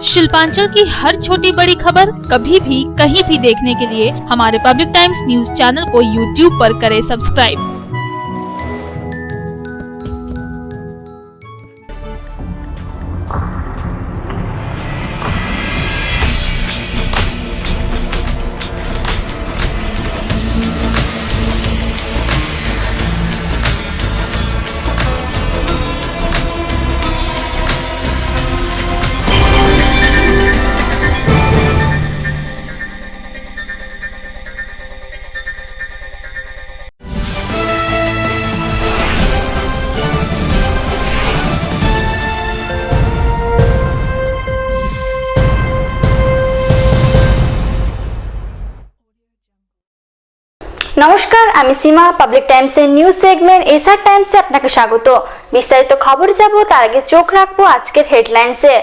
शिल्पांचल की हर छोटी बड़ी खबर कभी भी कहीं भी देखने के लिए हमारे पब्लिक टाइम्स न्यूज चैनल को यूट्यूब पर करें सब्सक्राइब। নমস্কার, আমি সীমা। পাবলিক টাইমসের নিউজ সেগমেন্ট এসআর টাইমসে আপনাকে স্বাগত। বিস্তারিত খবরে যাব তার আগে চোখ রাখবো আজকের হেডলাইন্সে।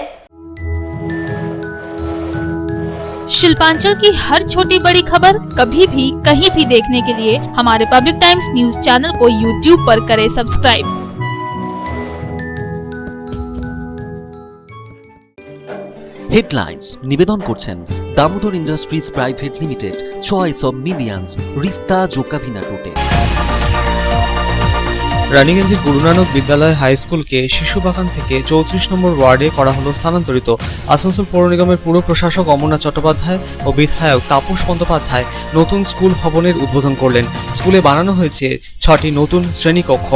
शिल्पांचल की हर छोटी बड़ी खबर कभी भी कहीं भी देखने के लिए हमारे पब्लिक टाइम्स न्यूज चैनल को यूट्यूब पर करें सब्सक्राइब। হেডলাইন্স নিবেদন করছেন Damodar industries private limited, choice of millions, রিস্তা জোকাভিনা রোডে। রানীগঞ্জের গুরু নানক বিদ্যালয় হাই স্কুলকে শিশুবাগান থেকে 34 নম্বর ওয়ার্ডে করা হলো স্থানান্তরিত। আসানসোল পৌর নিগমের পুর প্রশাসক অমরনাথ চট্টোপাধ্যায় ও বিধায়ক তাপস বন্দ্যোপাধ্যায় নতুন স্কুল ভবনের উদ্বোধন করলেন। স্কুলে বানানো হয়েছে 6টি নতুন শ্রেণীকক্ষ।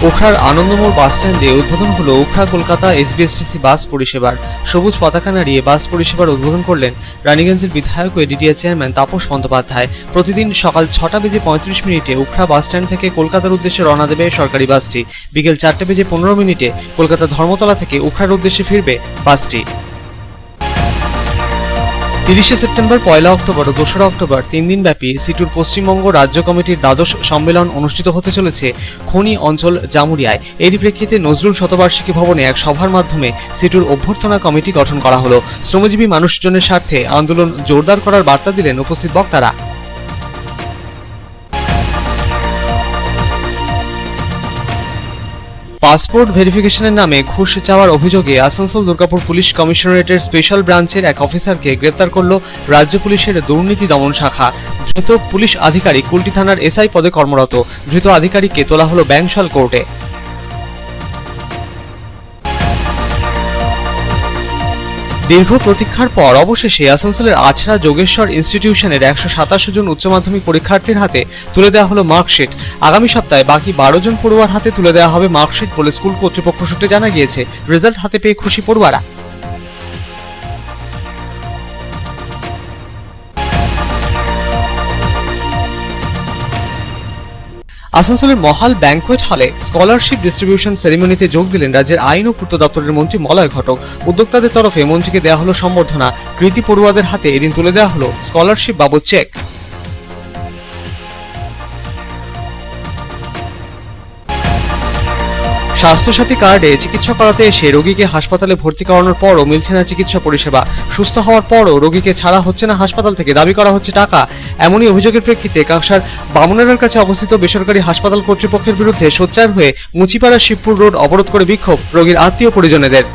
উখড়ার আনন্দমোড় বাস স্ট্যান্ডে উদ্বোধন হলো উখড়া কলকাতা এসবিএসটিসি বাস পরিষেবার। সবুজ পতাকা নাড়িয়ে বাস পরিষেবার উদ্বোধন করলেন রানীগঞ্জের বিধায়ক ও এডিডিএ চেয়ারম্যান তাপস বন্দ্যোপাধ্যায়। প্রতিদিন সকাল 6:35 উখড়া বাস স্ট্যান্ড থেকে কলকাতার উদ্দেশ্যে রওনা দেবে সরকারি বাসটি। বিকেল 4:15 কলকাতা ধর্মতলা থেকে উখড়ার উদ্দেশ্যে ফিরবে বাসটি। 30 সেপ্টেম্বর, 1 অক্টোবর ও 2 অক্টোবর 3 দিন ব্যাপী সিটুর পশ্চিমবঙ্গ রাজ্য কমিটির দ্বাদশ সম্মেলন অনুষ্ঠিত হতে চলেছে খনি অঞ্চল জামুরিয়ায়। এরই প্রেক্ষিতে নজরুল শতবার্ষিকী ভবনে এক সভার মাধ্যমে সিটুর অভ্যর্থনা কমিটি গঠন করা হলো। শ্রমজীবী মানুষজনের স্বার্থে আন্দোলন জোরদার করার বার্তা দিলেন উপস্থিত বক্তারা। পাসপোর্ট ভেরিফিকেশনের নামে ঘুষ চাওয়ার অভিযোগে আসানসোল দুর্গাপুর পুলিশ কমিশনারেটের স্পেশাল ব্রাঞ্চের এক অফিসারকে গ্রেপ্তার করল রাজ্য পুলিশের দুর্নীতি দমন শাখা। ধৃত পুলিশ আধিকারিক কুলটি থানার এসআই পদে কর্মরত। ধৃত আধিকারিককে তোলা হলো ব্যাংশাল কোর্টে। দীর্ঘ প্রতীক্ষার পর অবশেষে আসানসোলের আছড়া যোগেশ্বর ইনস্টিটিউশনের 127 জন উচ্চ মাধ্যমিক পরীক্ষার্থীর হাতে তুলে দেওয়া হলো মার্কশিট। আগামী সপ্তাহে বাকি 12 জন পড়ুয়ার হাতে তুলে দেওয়া হবে মার্কশিট বলে স্কুল কর্তৃপক্ষ সূত্রে জানা গিয়েছে। রেজাল্ট হাতে পেয়ে খুশি পড়ুয়ারা। আসানসোলের মহাল ব্যাংকোয়েট হলে স্কলারশিপ ডিস্ট্রিবিউশন সেরিমনিতে যোগ দিলেন রাজ্যের আইন ও পূর্ত দপ্তরের মন্ত্রী মলয় ঘটক। উদ্যোক্তাদের তরফে মন্ত্রীকে দেওয়া হলো সম্বর্ধনা। কৃতি পড়ুয়াদের হাতে এদিন তুলে দেওয়া হলো স্কলারশিপ বাবদ চেক। স্বাস্থ্যসাথী কার্ডে চিকিৎসা করাতে এসে রোগীকে হাসপাতালে ভর্তি করানোর পরও মিলছে না চিকিৎসা পরিষেবা। সুস্থ হওয়ার পরও রোগীকে ছাড়া হচ্ছে না হাসপাতাল থেকে, দাবি করা হচ্ছে টাকা। এমনই অভিযোগের প্রেক্ষিতে কাকসার বামুনারার কাছে অবস্থিত বেসরকারি হাসপাতাল কর্তৃপক্ষের বিরুদ্ধে সোচ্চার হয়ে মুচিপাড়া শিবপুর রোড অবরোধ করে বিক্ষোভ রোগীর আত্মীয় পরিজনেদের।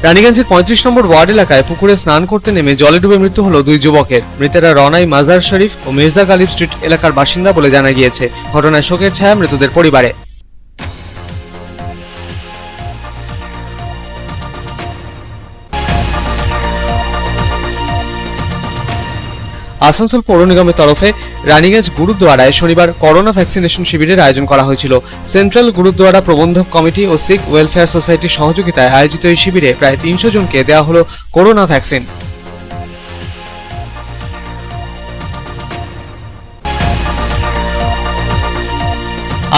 রানীগঞ্জের 35 নম্বর ওয়ার্ড এলাকায় পুকুরে স্নান করতে নেমে জলে ডুবে মৃত্যু হলো 2 যুবকের। মৃতেরা রনাই মাজার শরীফ ও মির্জা গালিব স্ট্রিট এলাকার বাসিন্দা বলে জানা গিয়েছে। ঘটনায় শোকের ছায়া মৃতদের পরিবারে। আসানসোল পৌর নিগমের তরফে রানীগঞ্জ গুরুদ্বারায় শনিবার করোনা ভ্যাকসিনেশন শিবিরের আয়োজন করা হয়েছিল। সেন্ট্রাল গুরুদ্বারা প্রবন্ধক কমিটি ও শিখ ওয়েলফেয়ার সোসাইটির সহযোগিতায় আয়োজিত এই শিবিরে প্রায় 300 জনকে দেওয়া হলো করোনা ভ্যাকসিন।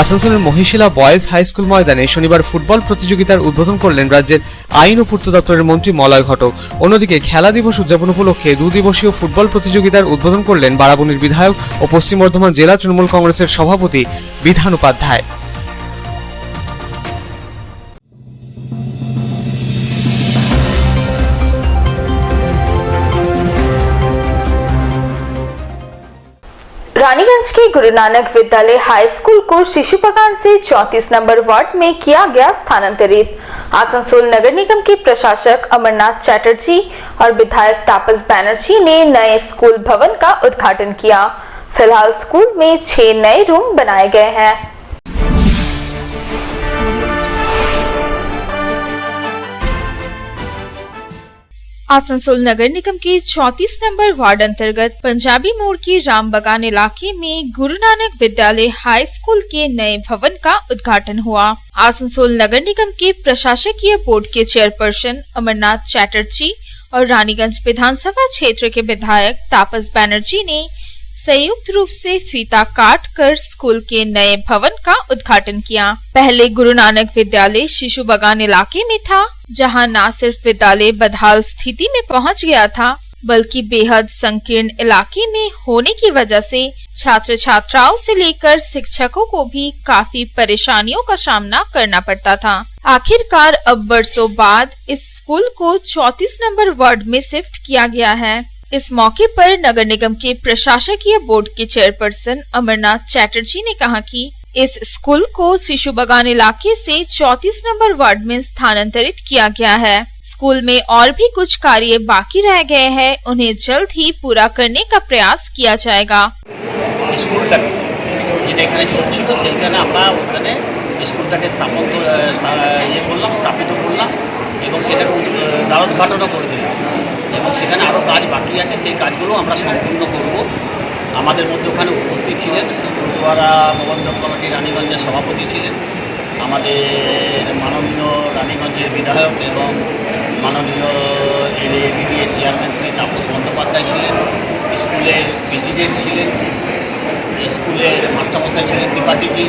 আসানসোলের মহিশিলা বয়েজ হাই স্কুল ময়দানে শনিবার ফুটবল প্রতিযোগিতার উদ্বোধন করলেন রাজ্যের আইন ও পূর্ত দপ্তরের মন্ত্রী মলয় ঘটক। অন্যদিকে খেলা দিবস উদযাপন উপলক্ষে 2 দিবসীয় ফুটবল প্রতিযোগিতার উদ্বোধন করলেন বারাবণীর বিধায়ক ও পশ্চিম বর্ধমান জেলা তৃণমূল কংগ্রেসের সভাপতি বিধান উপাধ্যায়। रानीगंज के गुरु नानक विद्यालय हाई स्कूल को शिशु बगान से 34 नंबर वार्ड में किया गया स्थानांतरित। आसनसोल नगर निगम के प्रशासक अमरनाथ चैटर्जी और विधायक तापस बैनर्जी ने नए स्कूल भवन का उद्घाटन किया। फिलहाल स्कूल में 6 नए रूम बनाए गए हैं। आसनसोल नगर निगम के 34 नंबर वार्ड अंतर्गत पंजाबी मोड़ के राम बगान इलाके में गुरु नानक विद्यालय हाई स्कूल के नए भवन का उद्घाटन हुआ। आसनसोल नगर निगम के प्रशासकीय बोर्ड के चेयरपर्सन अमरनाथ चैटर्जी और रानीगंज विधानसभा क्षेत्र के विधायक तापस बैनर्जी ने संयुक्त रूप से फीता काट कर स्कूल के नए भवन का उद्घाटन किया। पहले गुरु नानक विद्यालय शिशु बगान इलाके में था, जहां न सिर्फ विद्यालय बदहाल स्थिति में पहुंच गया था, बल्कि बेहद संकीर्ण इलाके में होने की वजह से छात्र छात्राओं से लेकर शिक्षकों को भी काफी परेशानियों का सामना करना पड़ता था। आखिरकार अब बरसों बाद इस स्कूल को 34 नंबर वार्ड में शिफ्ट किया गया है। इस मौके पर नगर निगम के प्रशासकीय बोर्ड के चेयरपर्सन अमरनाथ चैटर्जी ने कहा कि इस स्कूल को शिशु बगान इलाके से 34 नंबर वार्ड में स्थानांतरित किया गया है। स्कूल में और भी कुछ कार्य बाकी रह गए हैं, उन्हें जल्द ही पूरा करने का प्रयास किया जाएगा। স্কুলটাকে যেটা এখানে চলছিল সেইখানে আমরা ওখানে স্কুলটাকে স্থাপিত করলাম এবং সেটাকে দ্বারোদ্ঘাটনও করে দিলাম এবং সেখানে আরও কাজ বাকি আছে, সেই কাজগুলো আমরা সম্পূর্ণ করব। আমাদের মধ্যে ওখানে উপস্থিত ছিলেন গুরুদুয়ারা প্রবন্ধক কমিটি রানীগঞ্জের সভাপতি ছিলেন, আমাদের মাননীয় রানীগঞ্জের বিধায়ক এবং মাননীয় এডিডিএ চেয়ারম্যান শ্রী তাপস বন্দ্যোপাধ্যায় ছিলেন, স্কুলের প্রেসিডেন্ট ছিলেন, স্কুলের মাস্টারমশাই ছিলেন ত্রিপাঠীজি,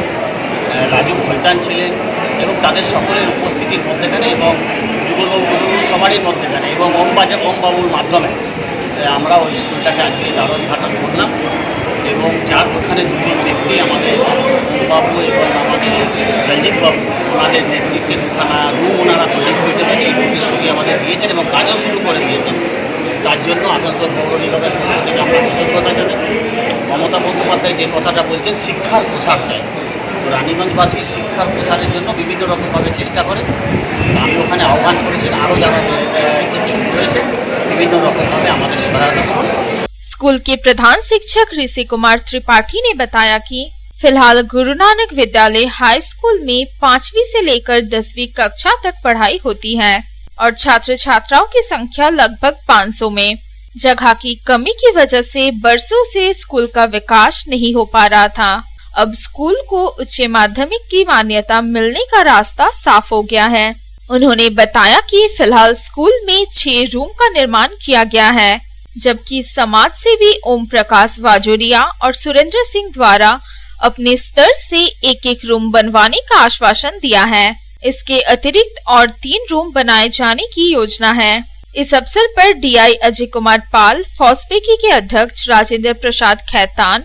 রাজু খৈতান ছিলেন এবং তাদের সকলের উপস্থিতির মধ্যেখানে এবং যুগলবাবু সবারই মধ্যেখানে এবং ওমবাবুর মাধ্যমে আমরা ওই স্কুলটাকে আজকে দ্বারোদ্ঘাটন করলাম এবং যার ওখানে দুজন ব্যক্তি আমাদের বাবু এবং আমাদের রঞ্জিত বাবু, ওনাদের নেতৃত্বে দুখানা রুম ওনারা তৈরি করে দেবেন এই প্রতিশ্রুতি আমাদের দিয়েছেন এবং কাজও শুরু করে দিয়েছেন। তার জন্য আসানসোল পৌর নিগমের পক্ষ থেকে আমরা কৃতজ্ঞতা জানাই। মমতা বন্দ্যোপাধ্যায় যে কথাটা বলছেন শিক্ষার প্রসার চাই, তো রানীগঞ্জবাসীর শিক্ষার প্রসারের জন্য বিভিন্ন রকমভাবে চেষ্টা করে। আমি ওখানে আহ্বান করেছি আরও যারা ইচ্ছুক রয়েছে বিভিন্ন রকমভাবে আমাদের সহায়তা করুন। स्कूल के प्रधान शिक्षक ऋषि कुमार त्रिपाठी ने बताया कि फिलहाल गुरु नानक विद्यालय हाई स्कूल में 5वीं से लेकर 10वीं कक्षा तक पढ़ाई होती है और छात्र छात्राओं की संख्या लगभग 500 में। जगह की कमी की वजह से बरसों से स्कूल का विकास नहीं हो पा रहा था। अब स्कूल को उच्च माध्यमिक की मान्यता मिलने का रास्ता साफ हो गया है। उन्होंने बताया कि फिलहाल स्कूल में 6 रूम का निर्माण किया गया है, जबकि समाज सेवी ओम प्रकाश वाजोरिया और सुरेंद्र सिंह द्वारा अपने स्तर से एक रूम बनवाने का आश्वासन दिया है। इसके अतिरिक्त और 3 रूम बनाए जाने की योजना है। इस अवसर पर डीआई अजय कुमार पाल, फॉस्पेकी के अध्यक्ष Rajendra Prasad Khaitan,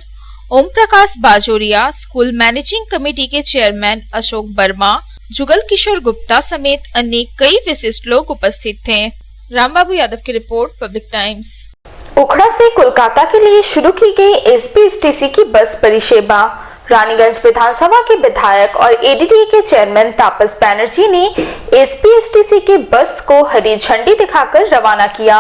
Om Prakash Bajoria, school managing committee के चेयरमैन अशोक वर्मा, जुगल किशोर गुप्ता समेत अन्य कई विशिष्ट लोग उपस्थित थे। रामबाबू यादव की रिपोर्ट, पब्लिक टाइम्स। उखड़ा से कोलकाता के लिए शुरू की गई एसपीएसटीसी की बस परिसेवा। रानीगंज विधानसभा के विधायक और एडीडी के चेयरमैन तापस बैनर्जी ने एसपीएसटीसी के बस को हरी झंडी दिखाकर रवाना किया।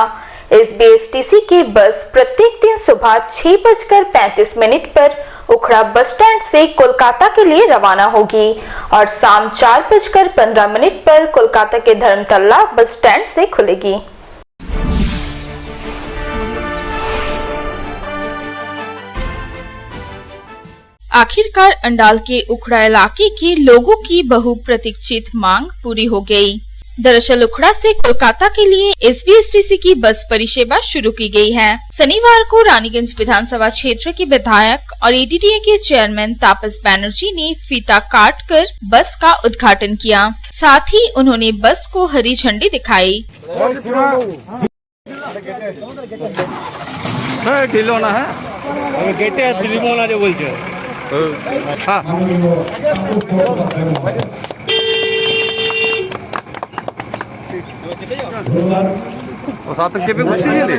एसबीएसटीसी की बस प्रत्येक दिन सुबह 6:35 पर उखड़ा बस स्टैंड से कोलकाता के लिए रवाना होगी और शाम 4:15 पर कोलकाता के धर्मतल्ला बस स्टैंड से खुलेगी। आखिरकार अंडाल के उखड़ा इलाके के लोगों की बहुप्रतीक्षित मांग पूरी हो गई। दरअसल उखड़ा से कोलकाता के लिए एसबीएसटीसी की बस परिसेवा शुरू की गई है। शनिवार को रानीगंज विधानसभा क्षेत्र के विधायक और एडीडीए के चेयरमैन तापस बैनर्जी ने फीता काट कर बस का उद्घाटन किया। साथ ही उन्होंने बस को हरी झंडी दिखाई। চেপে বসেছিলি?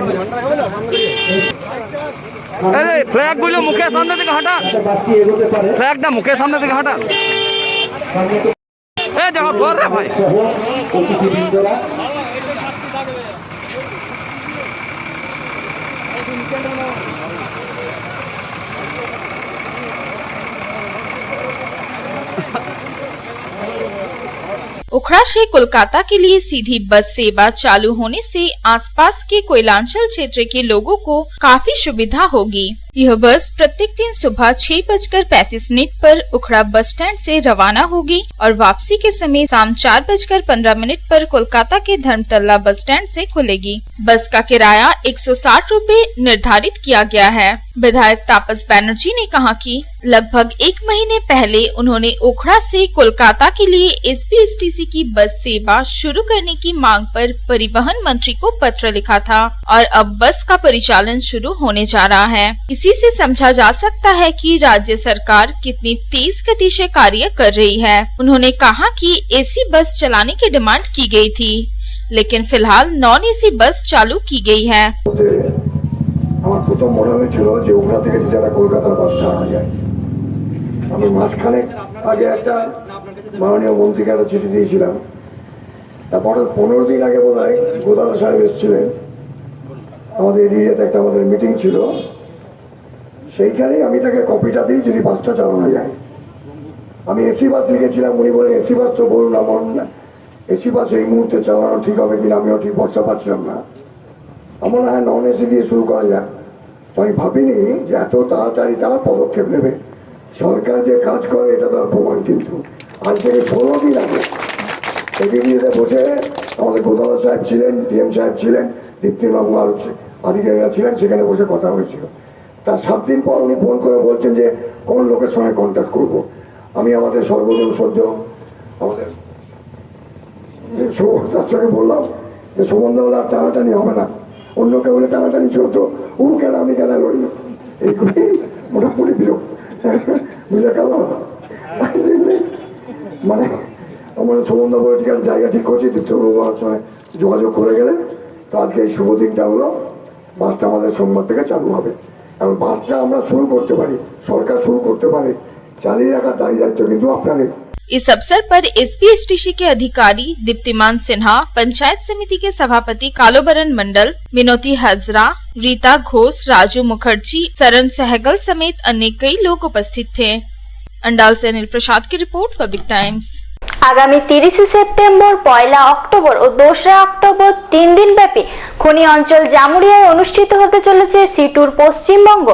ফ্ল্যাগ গুলো মুখের সামনে থেকে হাঁটা, ফ্ল্যাগটা মুখের সামনে থেকে হাঁটা। যাও সর রে ভাই। उखड़ा से कोलकाता के लिए सीधी बस सेवा चालू होने से आसपास के कोयलांचल क्षेत्र के लोगों को काफी सुविधा होगी। यह बस प्रत्येक दिन सुबह 6:35 पर उखड़ा बस स्टैंड से रवाना होगी और वापसी के समय शाम 4:15 पर कोलकाता के धर्मतल्ला बस स्टैंड से खुलेगी। बस का किराया 160 रूपए निर्धारित किया गया है। विधायक तापस बनर्जी ने कहा कि लगभग 1 महीने पहले उन्होंने ओखड़ा से कोलकाता के लिए एसपीएसटीसी की बस सेवा शुरू करने की मांग पर परिवहन मंत्री को पत्र लिखा था और अब बस का परिचालन शुरू होने जा रहा है। इसी से समझा जा सकता है कि राज्य सरकार कितनी तेज गति से कार्य कर रही है। उन्होंने कहा कि एसी बस चलाने की डिमांड की गई थी, लेकिन फिलहाल नॉन एसी बस चालू की गई है। আমার প্রথম মনে হয়েছিল যে ওখান থেকে যারা কলকাতার বাস চালানো যায়। আমি মাঝখানে আগে একটা মাননীয় মন্ত্রীকে একটা চিঠি দিয়েছিলাম, তারপরে 15 দিন আগে বোধ হয় গোদাল সাহেব এসেছিলেন আমাদের এরিয়াতে, একটা আমাদের মিটিং ছিল, সেইখানেই আমি তাকে কপিটা দিই যদি বাসটা চালানো যায়। আমি এসি বাস লিখেছিলাম, উনি বলেন এসি বাস তো বলুন না, মন না এসি বাস এই মুহূর্তে চালানো ঠিক হবে কিনা আমিও ঠিক ভরসা পাচ্ছিলাম না। আমার না হয় নন এসি দিয়ে শুরু করা যায়। তো আমি ভাবিনি যে এত তাড়াতাড়ি তারা পদক্ষেপ নেবে। সরকার যে কাজ করে এটা তার প্রমাণ। কিন্তু আজ থেকে 16 দিন আগে এবিডিতে বসে আমাদের গোদাল সাহেব ছিলেন, ডিএম সাহেব ছিলেন, দীপ্তিবাবু আর আধিকারিকরা ছিলেন, সেখানে বসে কথা হয়েছিল। তার 7 দিন পর উনি ফোন করে বলছেন যে কোন লোকের সঙ্গে কন্ট্যাক্ট করব। আমি আমাদের সর্বজন সদ্য আমাদের তার সঙ্গে বললাম যে সুমনদা আর টানাটানি হবে না, অন্য কেউ বলে টানাটানি চলতো, ও কেন আমি কেন লড়ি, এইগুলি মোটামুটি বুঝে গেল। মানে আমার সুমনদা বলে ঠিক আছে জায়গা ঠিক করছি, দীপ্তিবাবুর সঙ্গে যোগাযোগ করে গেলে। তো আজকে এই শুভ দিনটা হলো, বাসটা আমাদের সোমবার থেকে চালু হবে। এবং বাসটা আমরা শুরু করতে পারি, সরকার শুরু করতে পারে, চালিয়ে রাখার দায়িত্ব কিন্তু আপনাদের। इस अवसर पर एसपीएसटीसी के अधिकारी दीप्तिमान सिन्हा, पंचायत समिति के सभापति कालोबरन मंडल, मिनोती हजरा, रीता घोष, राजू मुखर्जी, सरन सहगल समेत अन्य कई लोग उपस्थित थे। अंडाल से अनिल प्रसाद की रिपोर्ट, पब्लिक टाइम्स। আগামী 30 সেপ্টেম্বর, 1 অক্টোবর ও 2 অক্টোবর 3 দিন ব্যাপী খনি অঞ্চল জামুরিয়ায় অনুষ্ঠিত হতে চলেছে সিটুর পশ্চিমবঙ্গ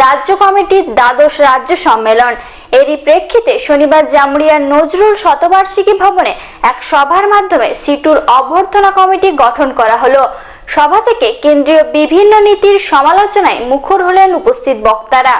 রাজ্য কমিটির দ্বাদশ রাজ্য সম্মেলন। এরই প্রেক্ষিতে শনিবার জামুরিয়ার নজরুল শতবার্ষিকী ভবনে এক সভার মাধ্যমে সিটুর অভ্যর্থনা কমিটি গঠন করা হলো। সভা থেকে কেন্দ্রীয় বিভিন্ন নীতির সমালোচনায় মুখর হলেন উপস্থিত বক্তারা।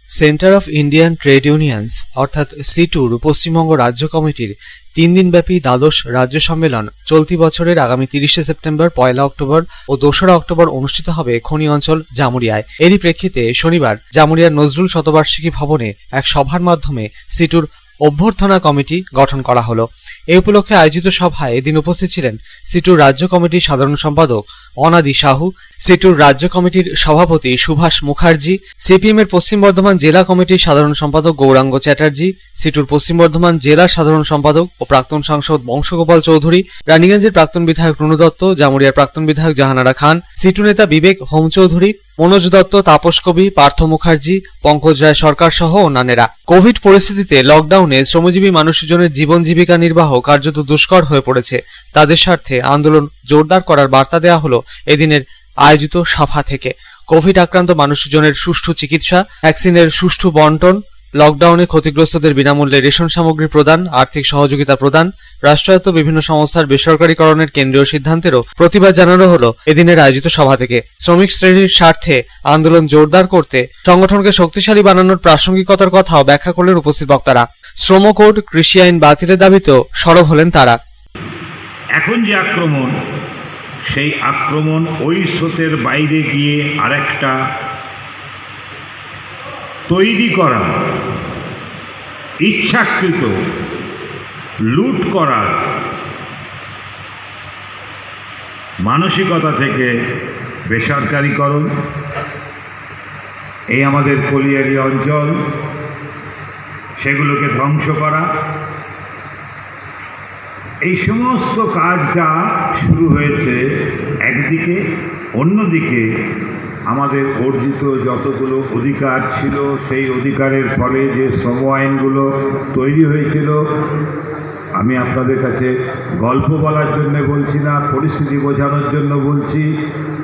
Centre of Indian trade unions অর্থাৎ সিটুর পশ্চিমবঙ্গ রাজ্য কমিটির 3 দিনব্যাপী দ্বাদশ রাজ্য সম্মেলন চলতি বছরের আগামী 30 সেপ্টেম্বর, 1 অক্টোবর ও 2 অক্টোবর অনুষ্ঠিত হবে খনি অঞ্চল জামুরিয়ায়। এরই প্রেক্ষিতে শনিবার জামুরিয়ার নজরুল শতবার্ষিকী ভবনে এক সভার মাধ্যমে সিটুর অভ্যর্থনা কমিটি গঠন করা হলো। এই উপলক্ষে আয়োজিত সভায় এদিন উপস্থিত ছিলেন সিটুর রাজ্য কমিটির সাধারণ সম্পাদক অনাদি সাহু, সিটুর রাজ্য কমিটির সভাপতি সুভাষ মুখার্জি, সিপিএম এর পশ্চিম বর্ধমান জেলা কমিটির সাধারণ সম্পাদক গৌরাঙ্গ চ্যাটার্জি, সিটুর পশ্চিম বর্ধমান জেলা সাধারণ সম্পাদক ও প্রাক্তন সাংসদ বংশগোপাল চৌধুরী, রানীগঞ্জের প্রাক্তন বিধায়ক রুনু দত্ত, জামুরিয়ার প্রাক্তন বিধায়ক জাহানারা খান, সিটু নেতা বিবেক হোম চৌধুরী, মনোজ দত্ত, তাপস কবি, পার্থ মুখার্জি, পঙ্কজ রায় সরকার সহ অন্যান্যরা। কোভিড পরিস্থিতিতে লকডাউনে শ্রমজীবী মানুষজনের জীবন জীবিকা নির্বাহ কার্যত দুষ্কর হয়ে পড়েছে। তাদের স্বার্থে আন্দোলন জোরদার করার বার্তা দেওয়া হলো এদিনের আয়োজিত সভা থেকে। কোভিড আক্রান্ত মানুষজনের সুষ্ঠু চিকিৎসা, ভ্যাকসিনের সুষ্ঠু বন্টন, লকডাউনে ক্ষতিগ্রস্তদের বিনামূল্যে রেশন সামগ্রী প্রদান, আর্থিক সহযোগিতা প্রদান, রাষ্ট্রায়ত্ত বিভিন্ন সংস্থার বেসরকারীকরণের কেন্দ্রীয় সিদ্ধান্তেরও প্রতিবাদ জানানো হলো এদিনের আয়োজিত সভা থেকে। শ্রমিক শ্রেণীর স্বার্থে আন্দোলন জোরদার করতে সংগঠনকে শক্তিশালী বানানোর প্রাসঙ্গিকতার কথাও ব্যাখ্যা করলেন উপস্থিত বক্তারা। শ্রম কোড, কৃষি আইন বাতিলের দাবিতেও সরব হলেন তারা। এখন যে আক্রমণ, সেই আক্রমণ ওই স্রোতের বাইরে গিয়ে আরেকটা তৈরি করা ইচ্ছাকৃত লুট করার মানসিকতা থেকে বেসরকারীকরণ, এই আমাদের কলিয়ারি অঞ্চল সেগুলোকে ধ্বংস করা, এই সমস্ত কাজটা শুরু হয়েছে একদিকে। অন্যদিকে আমাদের অর্জিত যতগুলো অধিকার ছিল সেই অধিকারের ফলে যে শ্রম আইনগুলো তৈরি হয়েছিল, আমি আপনাদের কাছে গল্প বলার জন্য বলছি না, পরিস্থিতি বোঝানোর জন্য বলছি।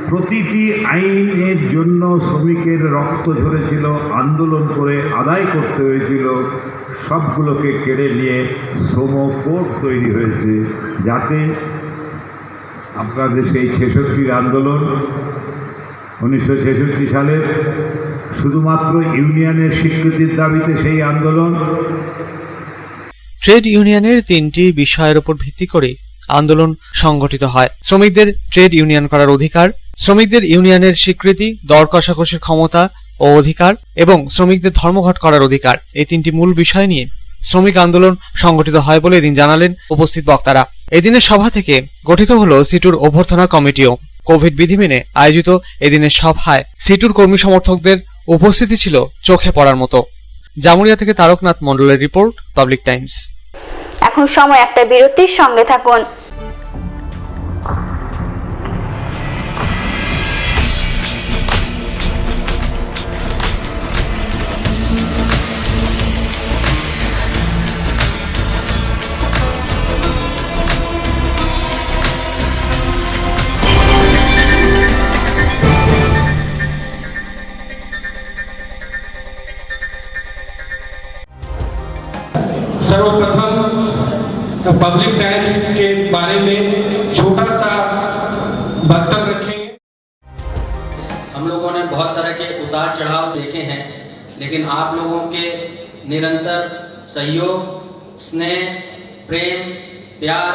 প্রতিটি আইনের জন্য শ্রমিকের রক্ত ঝরেছিল, আন্দোলন করে আদায় করতে হয়েছিল, সবগুলোকে কেড়ে নিয়ে শ্রম কোড তৈরি হয়েছে, যাতে আপনাদের সেই 66 আন্দোলন 1966 সালের শুধুমাত্র ইউনিয়নের স্বীকৃতির দাবিতে সেই আন্দোলন। ট্রেড ইউনিয়নের 3টি বিষয়ের উপর ভিত্তি করে আন্দোলন সংগঠিত হয়। শ্রমিকদের ট্রেড ইউনিয়ন করার অধিকার, শ্রমিকদের ইউনিয়নের স্বীকৃতি, দর কষাকষির ক্ষমতা ও অধিকার এবং শ্রমিকদের ধর্মঘট করার অধিকার, এই 3টি মূল বিষয় নিয়ে শ্রমিক আন্দোলন সংগঠিত হয় বলে এদিন জানালেন উপস্থিত বক্তারা। এদিনের সভা থেকে গঠিত হলো সিটুর অভ্যর্থনা কমিটিও। কোভিড বিধি মেনে আয়োজিত এদিনের সভায় সিটুর কর্মী সমর্থকদের উপস্থিতি ছিল চোখে পড়ার মতো। জামুরিয়া থেকে তারকনাথ মণ্ডলের রিপোর্ট, পাবলিক টাইমস। এখন সময় একটা বিরতির, সঙ্গে থাকুন। सर्वप्रथम पब्लिक टाइम्स के बारे में छोटा सा वक्तव्य रखेंगे। हम लोगों ने बहुत तरह के उतार चढ़ाव देखे हैं, लेकिन आप लोगों के निरंतर सहयोग, स्नेह, प्रेम, प्यार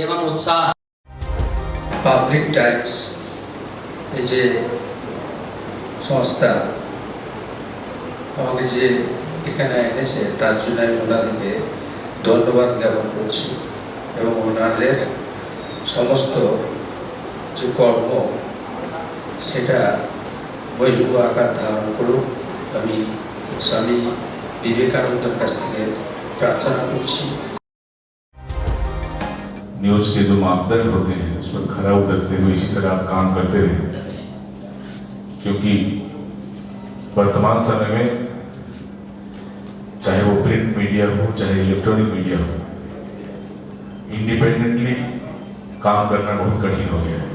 एवं उत्साह পাবলিক টাইমস এই যে সংস্থা আমাকে যে এখানে এনেছে তার জন্য আমি ওনাদেরকে ধন্যবাদ জ্ঞাপন করছি এবং ওনাদের সমস্ত যে কর্ম সেটা বৈভব আকার ধারণ করুক আমি স্বামী বিবেকানন্দের কাছ থেকে প্রার্থনা করছি। न्यूज के जो मापदंड होते हैं उस पर खरा उतरते हुए इसी तरह आप काम करते रहे, क्योंकि वर्तमान समय में चाहे वो प्रिंट मीडिया हो चाहे इलेक्ट्रॉनिक मीडिया हो, इंडिपेंडेंटली काम करना बहुत कठिन हो गया है।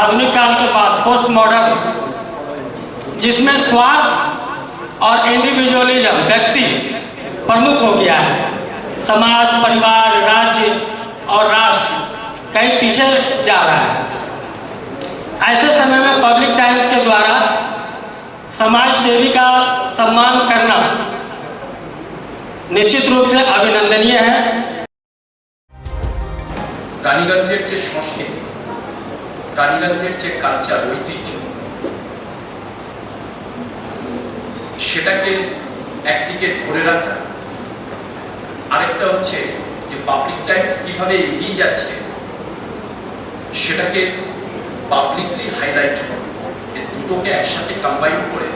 आधुनिक काल के बाद पोस्ट मॉडर्न, जिसमें स्वार्थ और इंडिविजुअलिज्म व्यक्ति प्रमुख हो गया है, समाज, परिवार, राज्य और राष्ट्र कहीं पीछे जा रहा है। ऐसे समय में पब्लिक टाइम्स के द्वारा समाज सेवी का सम्मान करना निश्चित रूप से अभिनंदनीय है। রানীগঞ্জের যে সংস্কৃতি, রানীগঞ্জের যে কালচার, ঐতিহ্য, সেটাকে একদিকে ধরে রাখা, আরেকটা হচ্ছে যে পাবলিক টাইমস কিভাবে এগিয়ে যাচ্ছে সেটাকে পাবলিকলি হাইলাইট করা, এই দুটোকে একসাথে কম্বাইন করে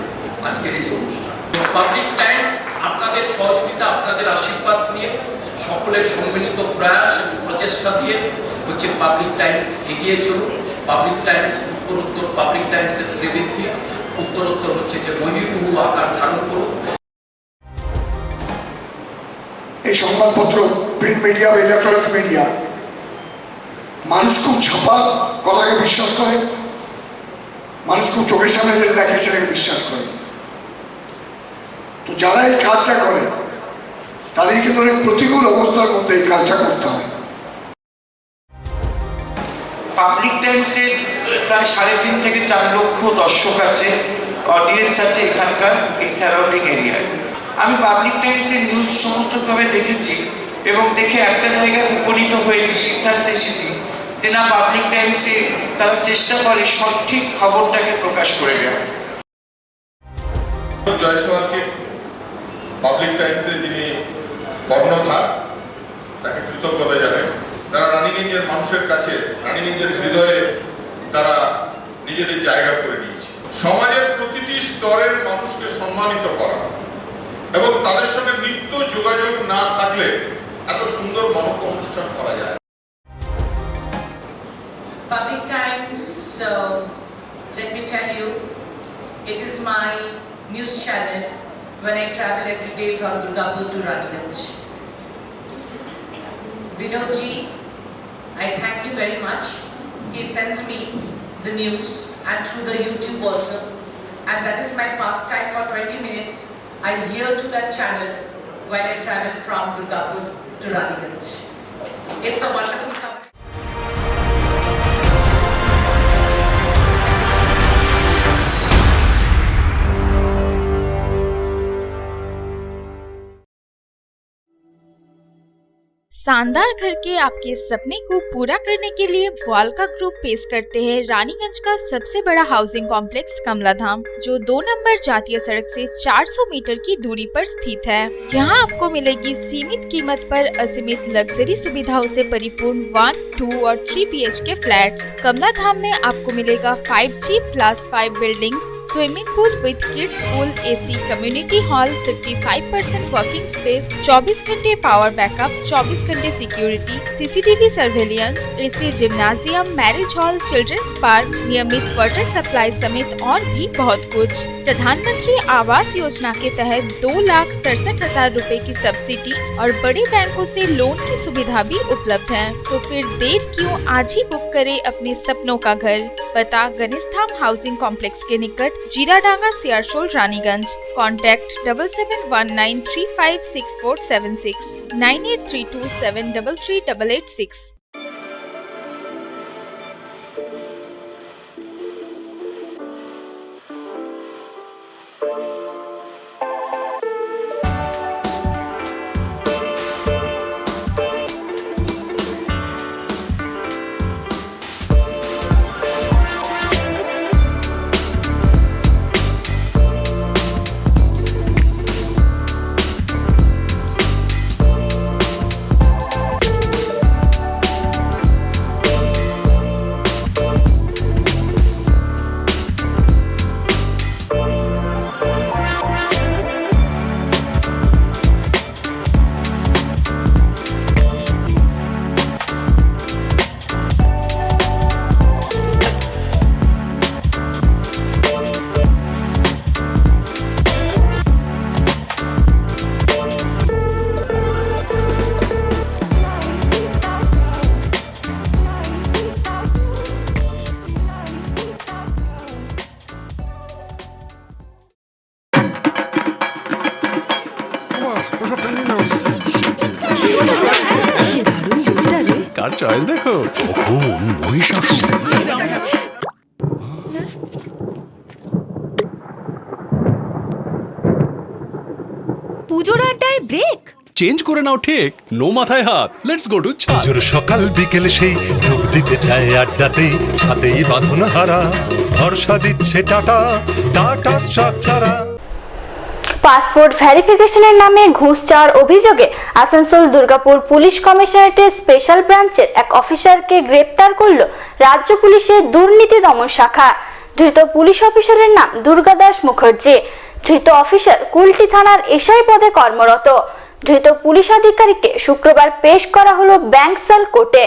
আজকের এই অনুষ্ঠান। পাবলিক টাইমস আপনাদের সহযোগিতা, আপনাদের আশীর্বাদ নিয়ে, সকলের সম্মিলিত প্রয়াস প্রচেষ্টা দিয়ে হচ্ছে পাবলিক টাইমস এগিয়ে চলুন। পাবলিক টাইমস উত্তরোত্তর, পাবলিক টাইমসের শ্রীবৃদ্ধি উত্তরোত্তর হচ্ছে যে বহির্মুখ আকার ধারণ করুন। এই সংবাদপত্র, প্রিন্ট মিডিয়া বা ইলেকট্রনিক মিডিয়া, মানুষ খুব ছাপা কথাকে বিশ্বাস করে, মানুষ খুব চোখের সামনে যেটা দেখে সেটাকে বিশ্বাস করে। তো যারা এই কাজটা করে তাদের কিন্তু অনেক প্রতিকূল অবস্থার মধ্যে এই কাজটা করতে হয়। পাবলিক টাইমসে প্রায় 3.5 থেকে 4 লক্ষ দর্শক আছে, অডিয়েন্স আছে এখানকার এই সারাউন্ডিং এরিয়ায়। আমি পাবলিক টাইমসের নিউজ সমস্তভাবে দেখেছি এবং দেখে একটা জায়গায় উপনীত হয়েছি, সিদ্ধান্তে এসেছি যে না, পাবলিক টাইমসে তারা চেষ্টা করে সঠিক খবরটাকে প্রকাশ করে দেওয়া। জয়সওয়ালকে পাবলিক টাইমসে যিনি কর্ণধার, তাকে কৃতজ্ঞতা জানাই। তারা রানীগঞ্জের মানুষের কাছে, রানীগঞ্জের হৃদয়ে তারা নিজেদের জায়গা করে নিয়েছে। সমাজের প্রতিটি স্তরের মানুষকে সম্মানিত করা এবং তাদের সঙ্গে নিত্য যোগাযোগ না থাকলে এত সুন্দর মানব অনুষ্ঠান করা যায়। Public Times, let me tell you, it is my news channel when I travel every day from Durgapur to Raniganj. Vinodji, I thank you very much. He sends me the news and through the YouTube also, and that is my pastime for 20 minutes. I hear to that channel while I travel from Durgapur to Raniganj. It's a wonderful company. शानदार घर के आपके सपने को पूरा करने के लिए वालका ग्रुप पेश करते हैं रानीगंज का सबसे बड़ा हाउसिंग कॉम्प्लेक्स कमलाधाम, जो 2 नंबर जातीय सड़क से 400 मीटर की दूरी पर स्थित है। यहाँ आपको मिलेगी सीमित कीमत पर असीमित लग्जरी सुविधाओं से परिपूर्ण 1, 2 और 3 BHK फ्लैट्स। कमलाधाम में आपको मिलेगा 5G+5 buildings, swimming pool with kids pool, AC community hall, 55% working space, 24 घंटे पावर बैकअप, 24 घंटे security, CCTV surveillance, AC gymnasium, marriage hall, children's park, नियमित वाटर सप्लाई समेत और भी बहुत कुछ। प्रधानमंत्री आवास योजना के तहत 2,67,000 रुपए की सब्सिडी और बड़े बैंकों से लोन की सुविधा भी उपलब्ध है। तो फिर देर क्यों, आज ही बुक करें अपने सपनों का घर। पता गणेशधाम हाउसिंग कॉम्प्लेक्स के निकट, जीराडांगा, सियारशोल, रानीगंज। कॉन्टैक्ट 7719356476 9832733886। কার চয়েস দেখো, কখন মহিষাসুর। পুজোর আড্ডায় ব্রেক চেঞ্জ করে নাও ঠিক, নো মাথায় হাত। লেটস গো টু ছা। পুজোর সকাল বিকেল সেই ডুব দিতে চায় আড্ডাতেই, ছাদেই বাঁধন হারা ভরসা দিচ্ছে টাটা, টাটা স্ট্রাকচারা। পাসপোর্ট ভেরিফিকেশনের নামে ঘুষ চাওয়ার অভিযোগে আসানসোল দুর্গাপুর পুলিশ কমিশনারেটের স্পেশাল ব্রাঞ্চের এক অফিসারকে গ্রেপ্তার করল রাজ্য পুলিশের দুর্নীতি দমন শাখা। ধৃত পুলিশ অফিসারের নাম দুর্গাদাস মুখার্জি। ধৃত অফিসার কুলটি থানার এসআই পদে কর্মরত। ধৃত পুলিশ আধিকারিককে শুক্রবার পেশ করা হলো ব্যাংকসাল কোর্টে।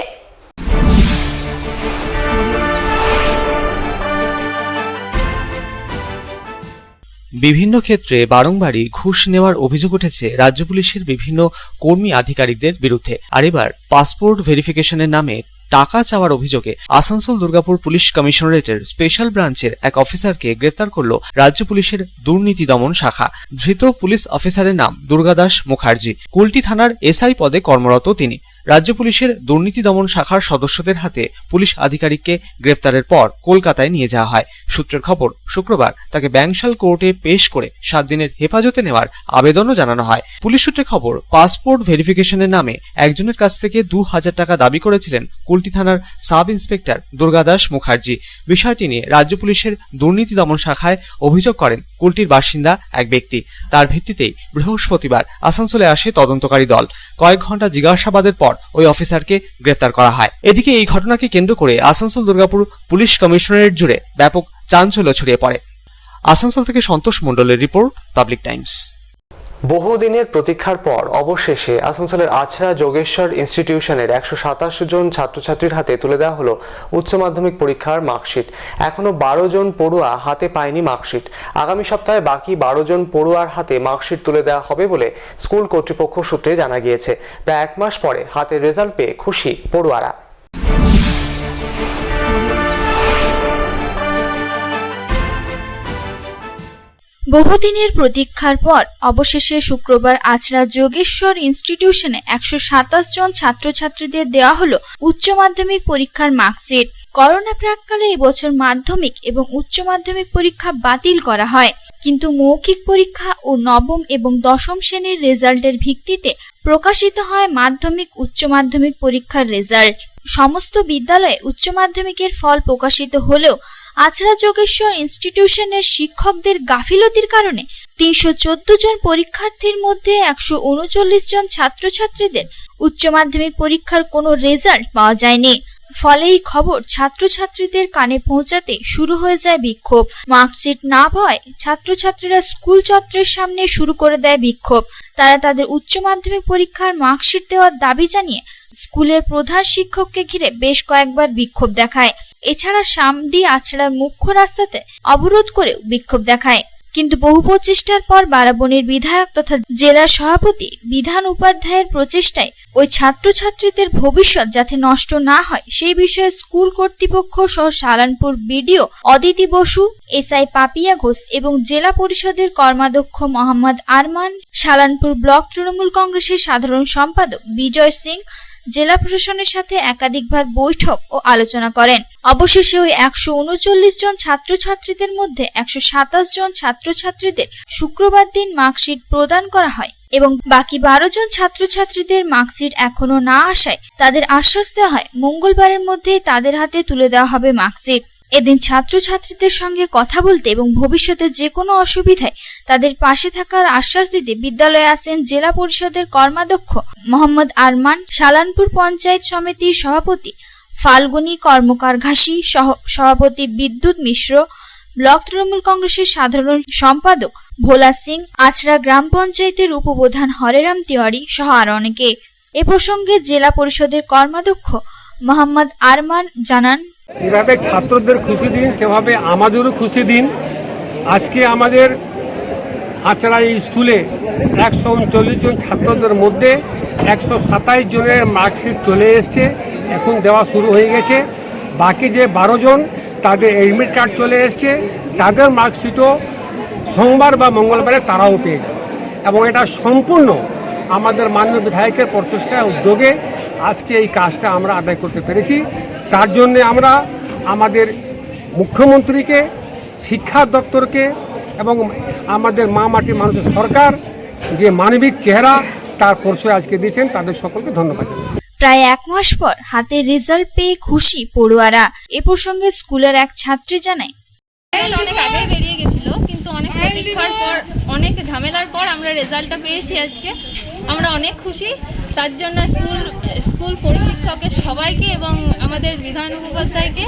বিভিন্ন ক্ষেত্রে বারংবারই ঘুষ নেওয়ার অভিযোগ উঠেছে রাজ্য পুলিশের বিভিন্ন কর্মী আধিকারিকদের বিরুদ্ধে। আর এবার পাসপোর্ট ভেরিফিকেশনের নামে টাকা চাওয়ার অভিযোগে আসানসোল দুর্গাপুর পুলিশ কমিশনারেটের স্পেশাল ব্রাঞ্চের এক অফিসারকে গ্রেপ্তার করল রাজ্য পুলিশের দুর্নীতি দমন শাখা। ধৃত পুলিশ অফিসারের নাম দুর্গাদাস মুখার্জি। কুলটি থানার এসআই পদে কর্মরত তিনি। রাজ্য পুলিশের দুর্নীতি দমন শাখার সদস্যদের হাতে পুলিশ আধিকারিককে গ্রেফতারের পর কলকাতায় নিয়ে যাওয়া হয়। সূত্রের খবর, শুক্রবার তাকে ব্যাংশাল কোর্টে পেশ করে 7 দিনের হেফাজতে নেওয়ার আবেদনও জানানো হয়। পুলিশ সূত্রে খবর, পাসপোর্ট ভেরিফিকেশনের নামে একজনের কাছ থেকে 2000 টাকা দাবি করেছিলেন কুলটি থানার সাব ইন্সপেক্টর দুর্গাদাস মুখার্জি। বিষয়টি নিয়ে রাজ্য পুলিশের দুর্নীতি দমন শাখায় অভিযোগ করেন কুলটির বাসিন্দা এক ব্যক্তি। তার ভিত্তিতেই বৃহস্পতিবার আসানসোলে আসে তদন্তকারী দল। কয়েক ঘন্টা জিজ্ঞাসাবাদের পর ওই অফিসারকে গ্রেফতার করা হয়। এদিকে এই ঘটনাকে কেন্দ্র করে আসানসোল দুর্গাপুর পুলিশ কমিশনারেট জুড়ে ব্যাপক চাঞ্চল্য ছড়িয়ে পড়ে। আসানসোল থেকে সন্তোষ মণ্ডলের রিপোর্ট, পাবলিক টাইমস। বহুদিনের প্রতীক্ষার পর অবশেষে আসানসোলের আছড়া যোগেশ্বর ইনস্টিটিউশনের 127 জন ছাত্রছাত্রীর হাতে তুলে দেওয়া হলো উচ্চ মাধ্যমিক পরীক্ষার মার্কশিট। এখনো 12 জন পড়ুয়া হাতে পায়নি মার্কশিট। আগামী সপ্তাহে বাকি 12 জন পড়ুয়ার হাতে মার্কশিট তুলে দেওয়া হবে বলে স্কুল কর্তৃপক্ষ সূত্রে জানা গিয়েছে। প্রায় 1 মাস পরে হাতে রেজাল্ট পেয়ে খুশি পড়ুয়ারা। বহুদিনের প্রতীক্ষার পর অবশেষে শুক্রবার আছড়া যোগেশ্বর ইনস্টিটিউশনে 127 জন ছাত্রছাত্রীদের দেওয়া হলো উচ্চ মাধ্যমিক পরীক্ষার মার্কশিট। করোনা প্রাককালে এবছর মাধ্যমিক এবং উচ্চ মাধ্যমিক পরীক্ষা বাতিল করা হয়, কিন্তু মৌখিক পরীক্ষা ও নবম এবং দশম শ্রেণীর রেজাল্টের ভিত্তিতে প্রকাশিত হয় মাধ্যমিক উচ্চ মাধ্যমিক পরীক্ষার রেজাল্ট। সমস্ত বিদ্যালয়ে উচ্চ মাধ্যমিকের ফল প্রকাশিত হলেও আছড়া যোগেশ্বর ইনস্টিটিউশনের শিক্ষকদের গাফিলতির কারণে 314 জন পরীক্ষার্থীর মধ্যে 139 জন ছাত্রছাত্রীদের উচ্চ মাধ্যমিক পরীক্ষার কোনো রেজাল্ট পাওয়া যায়নি। ফলে এই খবর ছাত্রছাত্রীদের কানে পৌঁছাতে শুরু হয়ে যায় বিক্ষোভ। মার্কশিট না পাওয়ায় ছাত্রছাত্রীরা স্কুল চত্বরের সামনে শুরু করে দেয় বিক্ষোভ। তারা তাদের উচ্চ মাধ্যমিক পরীক্ষার মার্কশিট দেওয়ার দাবি জানিয়ে স্কুলের প্রধান শিক্ষককে ঘিরে বেশ কয়েকবার বিক্ষোভ দেখায়। এছাড়া সামডি আছড়ার মুখ্য রাস্তাতে অবরোধ করেও বিক্ষোভ দেখায়। কিন্তু বহু প্রচেষ্টার পর বারাবণীর বিধায়ক তথা জেলা সভাপতি বিধান উপাধ্যায়ের প্রচেষ্টায় ওই ছাত্রছাত্রীদের ভবিষ্যৎ যাতে নষ্ট না হয় সেই বিষয়ে স্কুল কর্তৃপক্ষ সহ সালানপুর বিডিও অদিতি বসু, এসআই পাপিয়া ঘোষ এবং জেলা পরিষদের কর্মাধ্যক্ষ মোহাম্মদ আরমান, সালানপুর ব্লক তৃণমূল কংগ্রেসের সাধারণ সম্পাদক বিজয় সিং জেলা প্রশাসনের সাথে একাধিকবার বৈঠক ও আলোচনা করেন। অবশেষে ওই 139 জন ছাত্রছাত্রীদের মধ্যে 127 জন ছাত্রছাত্রীদের শুক্রবার দিন মার্কশিট প্রদান করা হয় এবং বাকি 12 জন ছাত্রছাত্রীদের মার্কশিট এখনো না আসায় তাদের আশ্বাস দেওয়া হয় মঙ্গলবারের মধ্যে তাদের হাতে তুলে দেওয়া হবে মার্কশিট। এদিন ছাত্রছাত্রীদের সঙ্গে কথা বলতে এবং ভবিষ্যতে যে কোনো অসুবিধায় তাদের পাশে থাকার আশ্বাস দিতে বিদ্যালয়ে আসেন জেলা পরিষদের কর্মাধ্যক্ষ মোহাম্মদ আরমান, সালানপুর পঞ্চায়েত সমিতির সভাপতি ফাল্গুনী কর্মকার ঘাসি, সভাপতি বিদ্যুৎ মিশ্র, ব্লক তৃণমূল কংগ্রেসের সাধারণ সম্পাদক ভোলা সিং, আছড়া গ্রাম পঞ্চায়েতের উপপ্রধান হরেরাম তিওয়ারি সহ আরো অনেকে। এ প্রসঙ্গে জেলা পরিষদের কর্মাধ্যক্ষ মোহাম্মদ আরমান জানান, এভাবে ছাত্রদের খুশি দিন সেভাবে আমাদেরও খুশি দিন। আজকে আমাদের আছড়া স্কুলে 139 জন ছাত্রদের মধ্যে 127 জনের মার্কশিট চলে এসছে, এখন দেওয়া শুরু হয়ে গেছে। বাকি যে 12 জন তাদের এডমিট কার্ড চলে এসছে, তাদের মার্কশিটও সোমবার বা মঙ্গলবারে তারাও পেয়ে যাবে এবং এটা সম্পূর্ণ আমাদের মাননীয় বিধায়কের প্রচেষ্টায় উদ্যোগে আজকে এই কাজটা আমরা আদায় করতে পেরেছি। তার জন্য আমরা আমাদের মুখ্যমন্ত্রীকে, শিক্ষা দপ্তরকে এবং আমাদের মা মাটি মানুষের সরকার যে মানবিক চেহারা তার পরিচয় আজকে দিয়েছেন, তাদের সকলকে ধন্যবাদ। প্রায় 1 মাস পর হাতে রেজাল্ট পেয়ে খুশি পড়ুয়ারা। এ প্রসঙ্গে স্কুলের এক ছাত্রী জানায়, অনেক আগে বেরিয়ে গেছিল কিন্তু অনেক প্রতীক্ষার পর, অনেক ঝামেলার পর আমরা রেজাল্টটা পেয়েছি আজকে। আমরা অনেক খুশি। তার জন্য স্কুল পরিশিক্ষকের সবাইকে এবং আমাদের বিধান উপাধ্যায়কে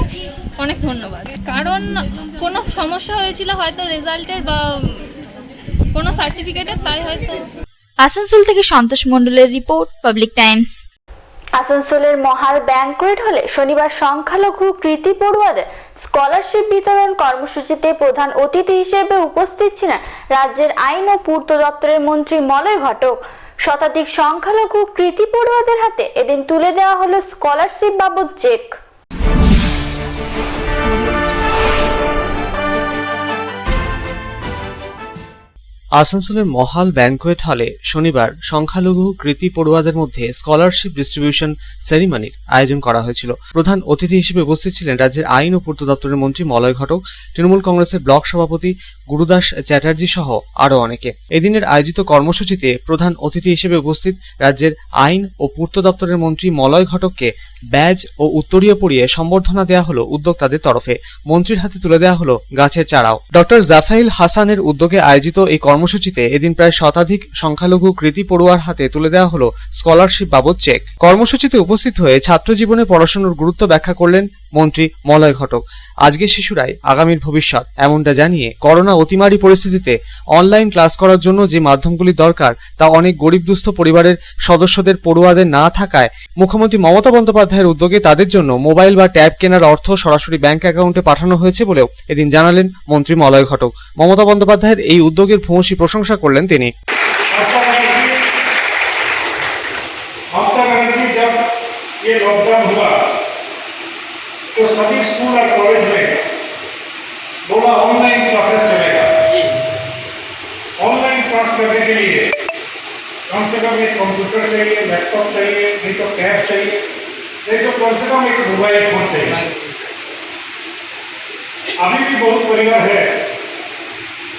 অনেক ধন্যবাদ। কারণ কোনো সমস্যা হয়েছিল হয়তো রেজাল্টের বা কোনো সার্টিফিকেটের, তাই হয়তো। আসানসোল থেকে সন্তোষ মণ্ডলের রিপোর্ট, পাবলিক টাইমস। আসানসোলের মহাল ব্যাংকোয়েট হলে শনিবার সংখ্যালঘু কৃতি পড়ুয়াদের স্কলারশিপ বিতরণ কর্মসূচিতে প্রধান অতিথি হিসেবে উপস্থিত ছিলেন রাজ্যের আইন ও পূর্ত দপ্তরের মন্ত্রী মলয় ঘটক। শতাধিক সংখ্যালঘু কৃতি পড়ুয়াদের হাতে এদিন তুলে দেওয়া হলো স্কলারশিপ বাবদ চেক। আসানসোলের মহাল ব্যাংকোয়েট হলে শনিবার সংখ্যালঘু কৃতি পড়ুয়াদের মধ্যে স্কলারশিপ ডিস্ট্রিবিউশন সেরিমনির আয়োজন করা হয়েছিল। প্রধান অতিথি হিসেবে উপস্থিত ছিলেন রাজ্যের আইন ও পূর্ত দপ্তরের মন্ত্রী মলয় ঘটক, তৃণমূল কংগ্রেসের ব্লক সভাপতি গুরুদাস চ্যাটার্জি সহ আরও অনেকে। এদিনের আয়োজিত কর্মসূচিতে প্রধান অতিথি হিসেবে উপস্থিত রাজ্যের আইন ও পূর্ত দপ্তরের মন্ত্রী মলয় ঘটককে ব্যাজ ও উত্তরীয় পরিয়ে সম্বর্ধনা দেওয়া হলো উদ্যোক্তাদের তরফে। মন্ত্রীর হাতে তুলে দেওয়া হলো গাছের চারাও। ডক্টর জাফাইল হাসানের উদ্যোগে আয়োজিত এই কর্মসূচিতে এদিন প্রায় শতাধিক সংখ্যালঘু কৃতি পড়ুয়ার হাতে তুলে দেওয়া হলো স্কলারশিপ বাবদ চেক। কর্মসূচিতে উপস্থিত হয়ে ছাত্র জীবনে পড়াশোনার গুরুত্ব ব্যাখ্যা করলেন মন্ত্রী মলয় ঘটক। আজকের শিশুরাই আগামীর ভবিষ্যৎ, এমনটা জানিয়ে করোনা অতিমারী পরিস্থিতিতে অনলাইন ক্লাস করার জন্য যে মাধ্যমগুলি দরকার তা অনেক গরিব দুস্থ পরিবারের সদস্যদের পড়ুয়াদের না থাকায় মুখ্যমন্ত্রী মমতা বন্দ্যোপাধ্যায়ের উদ্যোগে তাদের জন্য মোবাইল বা ট্যাব কেনার অর্থ সরাসরি ব্যাংক অ্যাকাউন্টে পাঠানো হয়েছে বলেও এদিন জানালেন মন্ত্রী মলয় ঘটক। মমতা বন্দ্যোপাধ্যায়ের এই উদ্যোগের ভূয়সী প্রশংসা করলেন তিনি। तो सभी स्कूल और कॉलेज में बोला ऑनलाइन क्लासेस चलेगा। ऑनलाइन क्लास करने के लिए कम से कम एक कंप्यूटर चाहिए, लैपटॉप चाहिए, नहीं तो टैब चाहिए, नहीं तो कम से कम एक मोबाइल फोन चाहिए। अभी भी बहुत परिवार है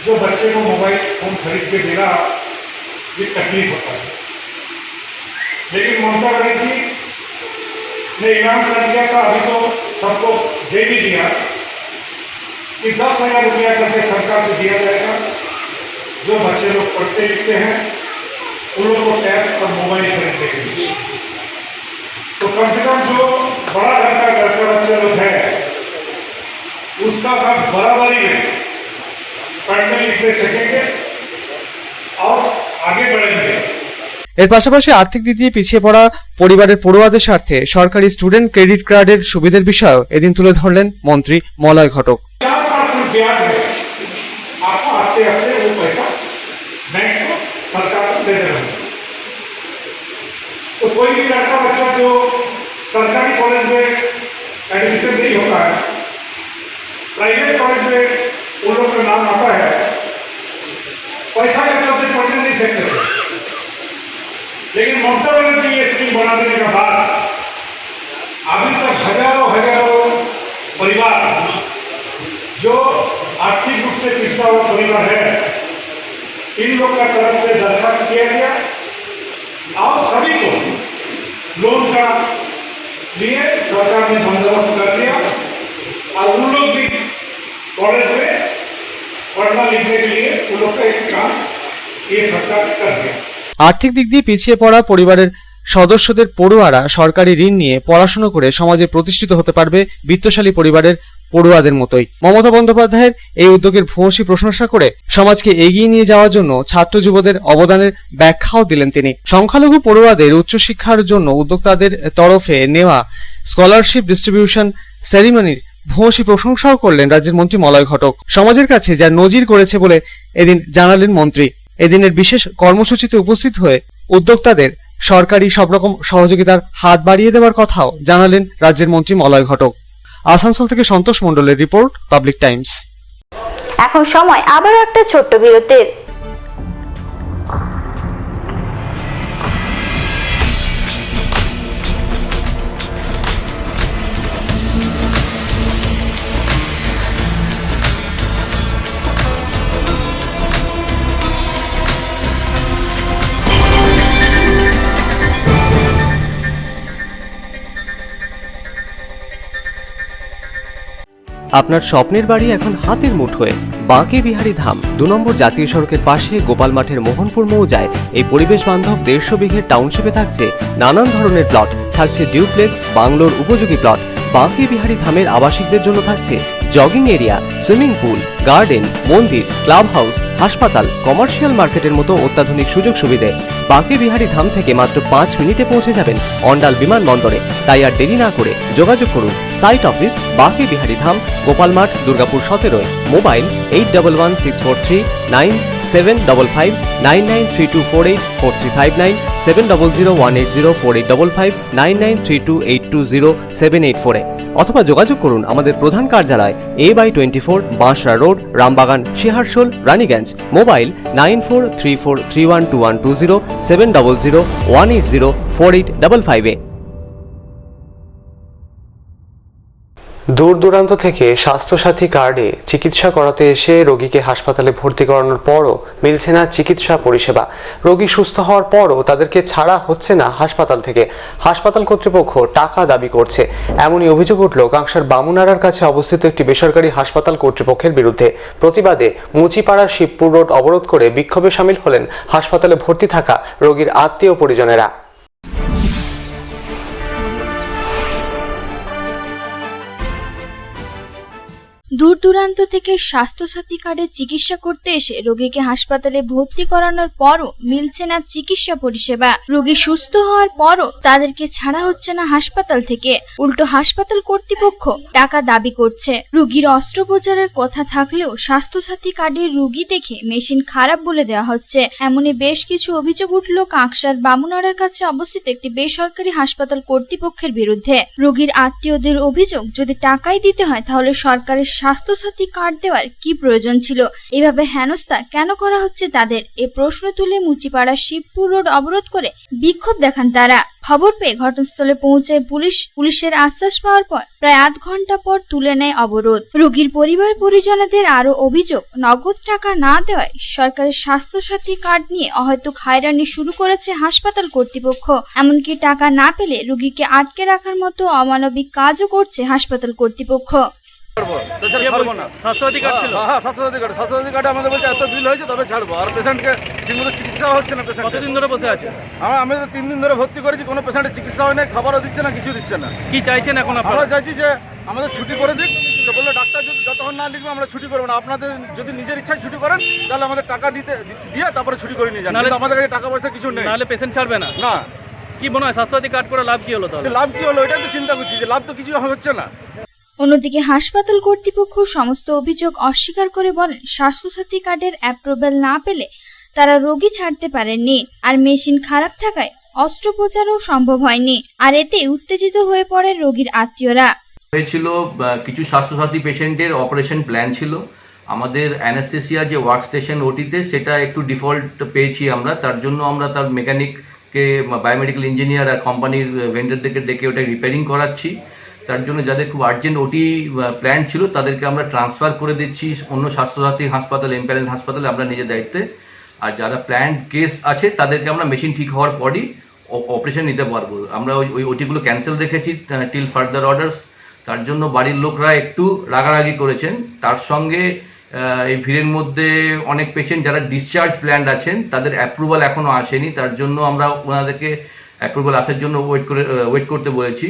जो बच्चे को मोबाइल फोन खरीद के देना ये तकलीफ होता है, लेकिन ममता बनर्जी ने ऐलान कर दिया था, अभी तो सबको दे भी दिया कि 10,000 रुपया करके सरकार से दिया जाएगा। जो बच्चे लोग पढ़ते लिखते हैं उन लोग को टैब और मोबाइल खरीदने के लिए, तो कम से कम जो बड़ा घर का बच्चे लोग है उसका साथ बराबरी में पढ़ने लिखने सकेंगे और आगे बढ़ेंगे। এর পাশাপাশি আর্থিক দিক দিয়ে পিছিয়ে পড়া পরিবারের পড়ুয়াদের স্বার্থে সরকারি স্টুডেন্ট ক্রেডিট কার্ডের সুবিধার বিষয়েও এদিন তুলে ধরলেন মন্ত্রী মলয় ঘটক। 4% ब्याज में आपको आस्ते आस्ते वो पैसा बैंक को सरकार को दे देना है। तो कोई भी लड़का बच्चा जो सरकारी कॉलेज में एडमिशन नहीं होता है, प्राइवेट कॉलेज में उन लोग का नाम आता है, पैसा के चलते पढ़ने नहीं सकते थे, लेकिन ममता बनर्जी ये स्कीम बना देने के बाद अभी तक हजारों परिवार जो आर्थिक रूप से पिछड़ा हुआ परिवार है, इन लोग का तरफ से दरखास्त किया गया और सभी को लोन का लिए सरकार ने बंदोबस्त कर दिया और उन लोग भी कॉलेज में पढ़ना लिखने के लिए उन लोग का एक चांस ये सरकार कर दिया। আর্থিক দিক দিয়ে পিছিয়ে পড়া পরিবারের সদস্যদের পড়ুয়ারা সরকারি ঋণ নিয়ে পড়াশোনা করে সমাজে প্রতিষ্ঠিত হতে পারবে বিত্তশালী পরিবারের পড়ুয়াদের মতোই। মমতা বন্দ্যোপাধ্যায়ের এই উদ্যোগের ভূয়সী প্রশংসা করে সমাজকে এগিয়ে নিয়ে যাওয়ার জন্য ছাত্র যুবদের অবদানের ব্যাখ্যাও দিলেন তিনি। সংখ্যালঘু পড়ুয়াদের উচ্চশিক্ষার জন্য উদ্যোক্তাদের তরফে নেওয়া স্কলারশিপ ডিস্ট্রিবিউশন সেরিমনির ভূয়সী প্রশংসাও করলেন রাজ্যের মন্ত্রী মলয় ঘটক। সমাজের কাছে যা নজির করেছে বলে এদিন জানালেন মন্ত্রী। এদিনের বিশেষ কর্মসূচিতে উপস্থিত হয়ে উদ্যোক্তাদের সরকারি সব রকম সহযোগিতার হাত বাড়িয়ে দেওয়ার কথাও জানালেন রাজ্যের মন্ত্রী মলয় ঘটক। আসানসোল থেকে সন্তোষ মণ্ডলের রিপোর্ট, পাবলিক টাইমস। এখন সময় আবার একটা ছোট্ট বিরতির। আপনার স্বপ্নের বাড়ি এখন হাতের মুঠোয়। বাঁকে বিহারী ধাম 2 নম্বর জাতীয় সড়কের পাশে গোপাল মাঠের মোহনপুর মৌজায় এই পরিবেশ বান্ধব 150 বিঘের টাউনশিপে থাকছে নানান ধরনের প্লট, থাকছে ডিউপ্লেক্স, বাংলোর উপযোগী প্লট। বাঁকে বিহারী ধামের আবাসিকদের জন্য থাকছে jogging area, swimming pool, garden, মন্দির, ক্লাব হাউস, হাসপাতাল, কমার্শিয়াল মার্কেটের মতো অত্যাধুনিক সুযোগ সুবিধে। বাঁকে বিহারী ধাম থেকে মাত্র 5 মিনিটে পৌঁছে যাবেন অন্ডাল বিমানবন্দরে। তাই আর দেরি না করে যোগাযোগ করুন। সাইট অফিস বাঁকে বিহারী ধাম, গোপাল মাঠ, দুর্গাপুর 17। মোবাইল 8116439755 9932484359 7001804855 9932820784 অথবা যোগাযোগ করুন আমাদের প্রধান কার্যালয় A/24 बांसरा रोड, रामबागान, शिहारशोल, रानीगंज। मोबाइल 9434312120 7001804855। দূর দূরান্ত থেকে স্বাস্থ্যসাথী কার্ডে চিকিৎসা করাতে এসে রোগীকে হাসপাতালে ভর্তি করানোর পরও মিলছে না চিকিৎসা পরিষেবা। রোগী সুস্থ হওয়ার পরও তাদেরকে ছাড়া হচ্ছে না হাসপাতাল থেকে। হাসপাতাল কর্তৃপক্ষ টাকা দাবি করছে, এমনই অভিযোগ উঠল কাংসার বামুনাড়ার কাছে অবস্থিত একটি বেসরকারি হাসপাতাল কর্তৃপক্ষের বিরুদ্ধে। প্রতিবাদে মুচিপাড়া শিবপুর রোড অবরোধ করে বিক্ষোভে সামিল হলেন হাসপাতালে ভর্তি থাকা রোগীর আত্মীয় পরিজনেরা। দূর দূরান্ত থেকে স্বাস্থ্যসাথী কার্ডে চিকিৎসা করতে এসে রোগীকে হাসপাতালে ভর্তি করানোর পরও মিলছে না চিকিৎসা পরিষেবা। রোগী সুস্থ হওয়ার পরও তাদেরকে ছাড়া হচ্ছে না হাসপাতাল থেকে। উল্টো হাসপাতাল কর্তৃপক্ষ টাকা দাবি করছে। রোগীর অস্ত্রোপচারের কথা থাকলেও স্বাস্থ্যসাথী কার্ডের রোগী দেখে মেশিন খারাপ বলে দেওয়া হচ্ছে। এমনই বেশ কিছু অভিযোগ উঠল কাঁকসার বামুনাড়ার কাছে অবস্থিত একটি বেসরকারি হাসপাতাল কর্তৃপক্ষের বিরুদ্ধে। রোগীর আত্মীয়দের অভিযোগ, যদি টাকাই দিতে হয় তাহলে সরকারের স্বাস্থ্যসাথী কার্ড দেওয়ার কি প্রয়োজন ছিল? এভাবে হেনস্থা কেন করা হচ্ছে তাদের? এ প্রশ্ন তুলে মুচিপাড়া শিবপুর রোড অবরোধ করে বিক্ষোভ দেখান তারা। খবর পেয়ে ঘটনাস্থলে পৌঁছায় পুলিশের আশ্বাস পাওয়ার পর প্রায় আধ ঘন্টা পর তুলে নেয় অবরোধ। রোগীর পরিবার পরিজনদের আরো অভিযোগ, নগদ টাকা না দেওয়ায় সরকারের স্বাস্থ্যসাথী কার্ড নিয়ে অহেতুক হয়রানি শুরু করেছে হাসপাতাল কর্তৃপক্ষ। এমনকি টাকা না পেলে রোগীকে আটকে রাখার মতো অমানবিক কাজও করছে হাসপাতাল কর্তৃপক্ষ। স্বাস্থ্যসাথী কার্ড ছিল, হ্যাঁ স্বাস্থ্যসাথী কার্ডে আমাদের বলছে এত বিল হয়েছে তবে ছাড়বো, আর পেশেন্টকে ঠিকমতো চিকিৎসা হচ্ছে না। পেশেন্ট কতদিন ধরে বসে আছে? আমি তো 3 দিন ধরে ভর্তি করেছি, কোনো পেশেন্টের চিকিৎসা হয় না, খাবারও দিচ্ছে না, কিছু দিচ্ছে না। কি চাইছেন এখন? আমরা চাইছি যে আমাদের ছুটি করে দিক। তো বললো ডাক্তার যদি যতক্ষণ না লিখবে আমরা ছুটি করবো না, আপনাদের যদি নিজের ইচ্ছায় ছুটি করেন তাহলে আমাদের টাকা দিয়ে তারপরে ছুটি করে নিয়ে যান, কিন্তু আমাদের কাছে টাকা পয়সা কিছু নেই। নাহলে পেশেন্ট ছাড়বে না। না, কি মনে হয় স্বাস্থ্যসাথী কার্ড করে লাভ কি হলো? তাহলে লাভ কি হলো এটাই তো চিন্তা করছি, যে লাভ তো কিছু হচ্ছে না। অন্যদিকে হাসপাতাল কর্তৃপক্ষ সমস্ত অভিযোগ অস্বীকার করে বলেন, স্বাস্থ্যসাথী কার্ডের অ্যাপ্রুভাল না পেলে তারা রোগী ছাড়তে পারেননি, আর মেশিন খারাপ থাকায় অস্ত্রোপচারও সম্ভব হয়নি। আর এতে উত্তেজিত হয়ে পড়ে রোগীর আত্মীয়রা। হয়েছিল কিছু স্বাস্থ্যসাথী পেশেন্টের অপারেশন প্ল্যান ছিল, আমাদের অ্যানাস্থেসিয়া যে ওয়ার্ক স্টেশন ওটিতে সেটা একটু ডিফল্ট পেয়েছি আমরা, তার জন্য আমরা তার মেকানিককে, বায়োমেডিক্যাল ইঞ্জিনিয়ার আর কোম্পানির ভেন্ডারদেরকে ডেকে ওটা রিপেয়ারিং করাচ্ছি। তার জন্য যাদের খুব আর্জেন্ট ওটি প্ল্যান ছিল তাদেরকে আমরা ট্রান্সফার করে দিচ্ছি অন্য স্বাস্থ্যসাথী হাসপাতাল, এমপ্যানেল হাসপাতালে আমরা নিজে দায়িত্বে। আর যারা প্ল্যান্ড কেস আছে তাদেরকে আমরা মেশিন ঠিক হওয়ার পরই অপারেশন নিতে পারবো। আমরা ওই ওটিগুলো ক্যান্সেল রেখেছি টিল ফার্দার অর্ডার্স। তার জন্য বাড়ির লোকরা একটু রাগারাগি করেছেন। তার সঙ্গে এই ভিড়ের মধ্যে অনেক পেশেন্ট যারা ডিসচার্জ প্ল্যান্ড আছেন তাদের অ্যাপ্রুভাল এখনও আসেনি, তার জন্য আমরা ওনাদেরকে অ্যাপ্রুভাল আসার জন্য ওয়েট করতে বলেছি।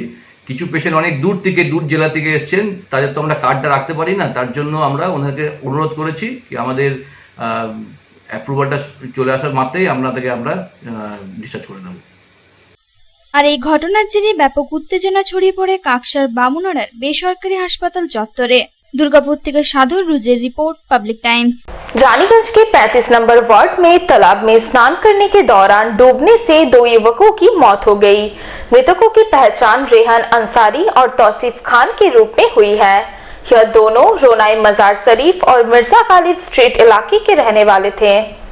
কিছু পেশেন্ট অনেক দূর জেলা থেকে এসছেন, তাদের তো আমরা কার্ডটা রাখতে পারি না, তার জন্য আমরা ওনাদেরকে অনুরোধ করেছি কি আমাদের অ্যাপ্রুভালটা চলে আসার মাত্রই আমরা ডিসচার্জ করে নেব। আর এই ঘটনার জেরে ব্যাপক উত্তেজনা ছড়িয়ে পড়ে কাকসার বামুনাড়ার বেসরকারি হাসপাতাল চত্বরে। दुर्गापुर থেকে साधु रुजेर रिपोर्ट, पब्लिक टाइम्स। रानीगंज के 35 नंबर वार्ड में तालाब में स्नान करने के दौरान डूबने से 2 युवकों की मौत हो गई। मृतकों की पहचान रेहान अंसारी और तौसीफ खान के रूप में हुई है। यह दोनों रोनाई मजार शरीफ और मिर्जा गालिब स्ट्रीट इलाके के रहने वाले थे।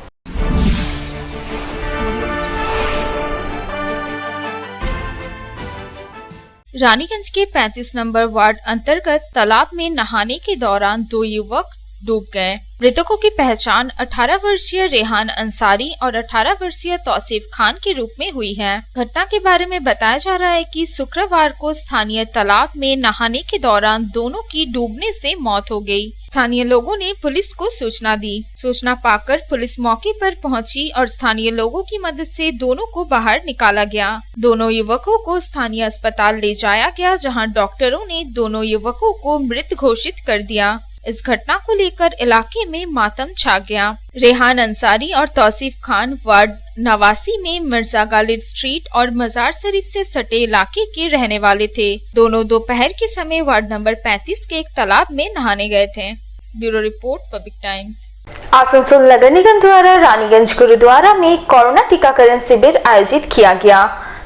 रानीगंज के 35 नंबर वार्ड अंतर्गत तालाब में नहाने के दौरान 2 युवक डूब गए। मृतकों की पहचान 18 वर्षीय रेहान अंसारी और 18 वर्षीय तौसीफ खान के रूप में हुई है। घटना के बारे में बताया जा रहा है कि शुक्रवार को स्थानीय तालाब में नहाने के दौरान दोनों की डूबने से मौत हो गई। स्थानीय लोगों ने पुलिस को सूचना दी। सूचना पाकर पुलिस मौके पर पहुंची और स्थानीय लोगों की मदद से दोनों को बाहर निकाला गया। दोनों युवकों को स्थानीय अस्पताल ले जाया गया, जहां डॉक्टरों ने दोनों युवकों को मृत घोषित कर दिया। इस घटना को लेकर इलाके में मातम छा गया। रेहान अंसारी और तौसीफ खान वार्ड 89 में मिर्जा गालिब स्ट्रीट और मजार शरीफ से सटे इलाके के रहने वाले थे। दोनों दोपहर के समय वार्ड नंबर 35 के एक तालाब में नहाने गए थे। Bureau report, public times. Asansol नगर निगम द्वारा रानीगंज गुरुद्वारा में कोरोना टीकाकरण शिविर आयोजित किया गया।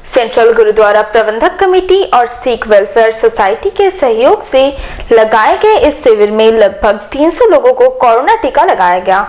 सेंट्रल गुरुद्वारा प्रबंधक कमेटी और सिख वेलफेयर सोसाइटी के सहयोग से लगाए गए इस शिविर में लगभग 300 लोगों को कोरोना टीका लगाया गया।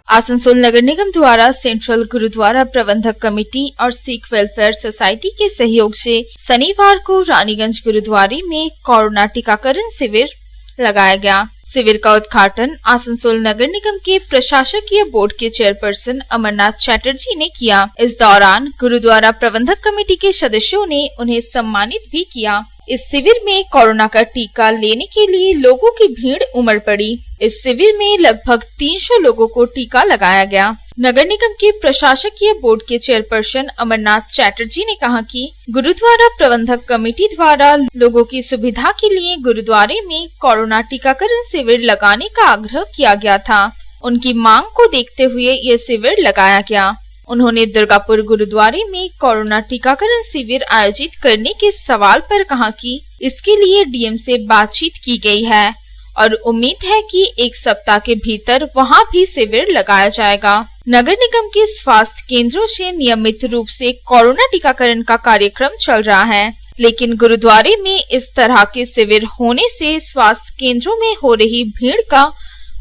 आसनसोल नगर निगम द्वारा सेंट्रल गुरुद्वारा प्रबंधक कमेटी और सिख वेलफेयर सोसाइटी के सहयोग से शनिवार को रानीगंज गुरुद्वारे में कोरोना टीकाकरण शिविर लगाया गया। शिविर का उद्घाटन आसनसोल नगर निगम के प्रशासकीय बोर्ड के चेयरपर्सन अमरनाथ चैटर्जी ने किया। इस दौरान गुरुद्वारा प्रबंधक कमेटी के सदस्यों ने उन्हें सम्मानित भी किया। इस शिविर में कोरोना का टीका लेने के लिए लोगों की भीड़ उमड़ पड़ी। इस शिविर में लगभग 300 लोगों को टीका लगाया गया। नगर निगम के प्रशासकीय बोर्ड के चेयरपर्सन अमरनाथ चैटर्जी ने कहा कि गुरुद्वारा प्रबंधक कमेटी द्वारा लोगों की सुविधा के लिए गुरुद्वारे में कोरोना टीकाकरण शिविर लगाने का आग्रह किया गया था। उनकी मांग को देखते हुए ये शिविर लगाया गया। उन्होंने दुर्गापुर गुरुद्वारे में कोरोना टीकाकरण शिविर आयोजित करने के सवाल पर कहा कि इसके लिए डीएम से बातचीत की गई है और उम्मीद है कि एक सप्ताह के भीतर वहां भी शिविर लगाया जाएगा। नगर निगम के स्वास्थ्य केंद्रों से नियमित रूप से कोरोना टीकाकरण का कार्यक्रम चल रहा है, लेकिन गुरुद्वारे में इस तरह के शिविर होने से स्वास्थ्य केंद्रों में हो रही भीड़ का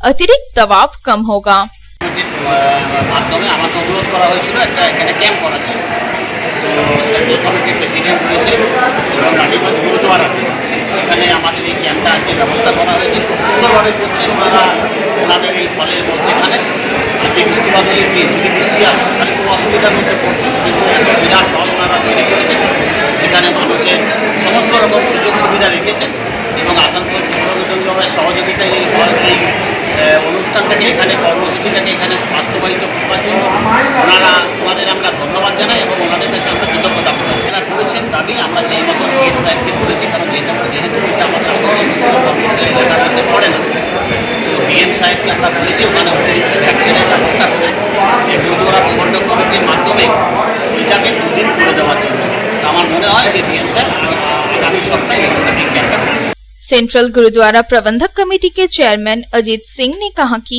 अतिरिक्त दबाव कम होगा। মাধ্যমে আমাকে অনুরোধ করা হয়েছিল একটা এখানে ক্যাম্প করার জন্য। তো সেন্ট্রাল কমিটির প্রেসিডেন্ট রয়েছে এবং রানীগঞ্জ গুরুদ্বারা এখানে আমাদের এই ক্যাম্পটা আজকে ব্যবস্থা করা হয়েছে। খুব সুন্দরভাবে করছেন ওনারা ওনাদের এই হলের মধ্যেখানে। আজকে বৃষ্টি বাদলের দিন, যদি বৃষ্টি আসতো তাহলে কোনো অসুবিধার মধ্যে পড়তো না, কিন্তু এত বিরাট হল ওনারা তৈরি করেছেন যেখানে মানুষের সমস্ত রকম সুযোগ সুবিধা রেখেছেন এবং আসানসোল পৌর নিগমের সহযোগিতায় এই হল এই অনুষ্ঠানটাকে এখানে কর্মসূচিটাকে এখানে বাস্তবায়িত করার জন্য ওনাদের আমরা ধন্যবাদ জানাই এবং ওনাদের কাছে আমরা কৃতজ্ঞতা প্রকাশ করেছেন দাবি আমরা সেই মতো ডিএম সাহেবকে করেছি, কারণ যেহেতু এটা আমাদের আসানসোল কর্মচারী এলাকার মধ্যে পড়ে না। তো ডিএম সাহেবকে আমরা বলেছি ওখানে অতিরিক্ত ভ্যাকসিনের ব্যবস্থা করে এই গুরুদ্বারা প্রবন্ধক কমিটির মাধ্যমে ওইটাকে 2 দিন করে দেওয়ার জন্য। তো আমার মনে হয় যে ডিএম সাহেব আগামী সপ্তাহে এই ক্যাম্পটা করবেন। सेंट्रल गुरुद्वारा प्रबंधक कमेटी के चेयरमैन अजीत सिंह ने कहा कि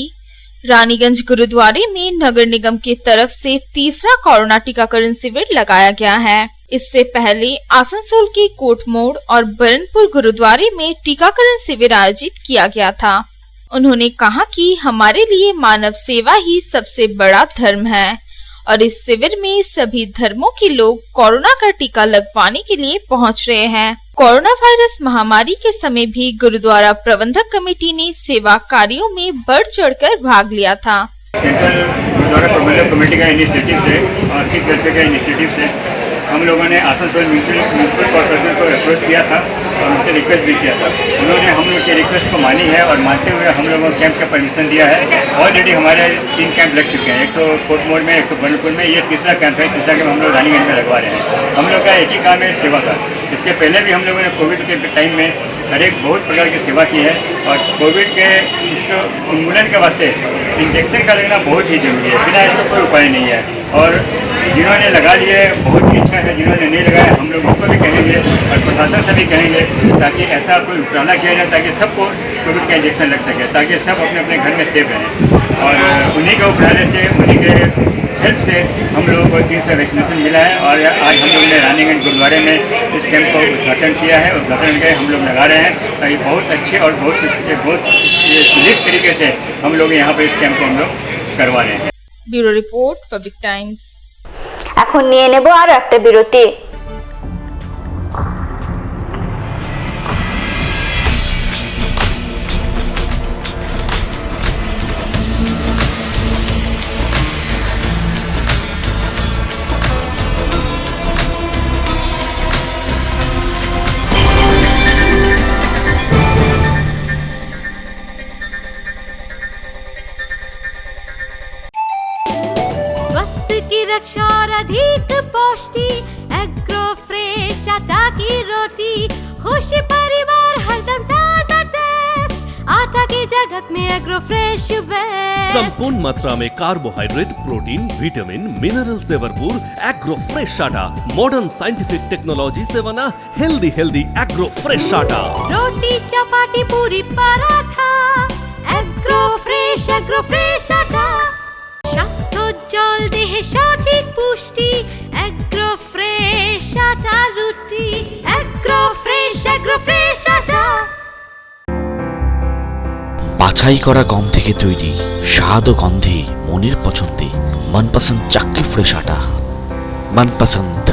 रानीगंज गुरुद्वारे में नगर निगम की तरफ से तीसरा कोरोना टीकाकरण शिविर लगाया गया है। इससे पहले आसनसोल के कोट मोड़ और बरनपुर गुरुद्वारे में टीकाकरण शिविर आयोजित किया गया था। उन्होंने कहा कि हमारे लिए मानव सेवा ही सबसे बड़ा धर्म है और इस शिविर में सभी धर्मों के लोग कोरोना का टीका लगवाने के लिए पहुंच रहे हैं। कोरोना वायरस महामारी के समय भी गुरुद्वारा प्रबंधक कमेटी ने सेवा कार्यों में बढ़ चढ़कर भाग लिया था। सेंट्रल गुरुद्वारा प्रबंधक कमेटी का इनिशिएटिव से और सिख वेलफेयर का इनिशिएटिव से हम लोगों ने आसनसोल म्यूनसिपल कॉर्पोरेशन को अप्रोच किया था और उनसे रिक्वेस्ट भी किया था। उन्होंने हम लोग की रिक्वेस्ट को मानी है और मानते हुए हम लोगों को कैंप का परमिशन दिया है। ऑलरेडी हमारे 3 कैंप लग चुके हैं, एक तो कोट मोड़ में, एक तो बरनपुर में, ये तीसरा कैंप है। तीसरा कैंप हम लोग रानीगंज में लगवा रहे हैं। हम लोग का एक ही काम है, सेवा का। इसके पहले भी हम लोगों ने कोविड के टाइम में हर एक बहुत प्रकार की सेवा की है और कोविड के इसको उन्मूलन के वास्ते इंजेक्शन का लगना बहुत ही जरूरी है, बिना इसका कोई उपाय नहीं है। और जिन्होंने लगा लिए बहुत ही अच्छा है, जिन्होंने नहीं लगाया हम लोगों को भी कहेंगे और प्रशासन से भी कहेंगे ताकि ऐसा कोई उपराला किया जाए ताकि सबको कोविड का इंजेक्शन लग सके, ताकि सब अपने अपने घर में सेफ रहें। और उन्हीं के उपराले से, उन्हीं के हेल्प से हम लोगों को 300 वैक्सीनेशन मिला है और आज हम लोगों ने रानीगंज गुरुद्वारे में इस कैंप को उद्घाटन किया है। उद्घाटन के हम लोग लगा रहे हैं और ये बहुत अच्छे और बहुत सुलभ तरीके से हम लोग यहाँ पर इस कैंप को हम लोग करवा रहे हैं। Bureau report, public times. এখন নিয়ে নেব আর একটা বিরতি। स्वास्थ्य की रक्षा और अधिक पौष्टि एग्रो फ्रेश आटा की रोटी, खुशी परिवार हरदम ताजा टेस्ट, आटा की जगत में एग्रो फ्रेश बेस्ट। संपूर्ण मात्रा में कार्बोहाइड्रेट, प्रोटीन, विटामिन, मिनरल से भरपूर एग्रो फ्रेश आटा मॉडर्न साइंटिफिक टेक्नोलॉजी से बना हेल्दी एग्रो फ्रेश आटा। रोटी, चपाती, पूरी, पराठा एग्रो फ्रेश ফ্রেশ আটা স্বাস্থ্যোজ্জ্বল দেহে সঠিক পুষ্টি অ্যাগ্রো ফ্রেশ আটা রুটি অ্যাগ্রো ফ্রেশ আটা বাছাই করা গম থেকে তৈরি স্বাদ ও গন্ধে মনের পছন্দে मनपसंद चक्की फ्रेश आटा मनपसंद।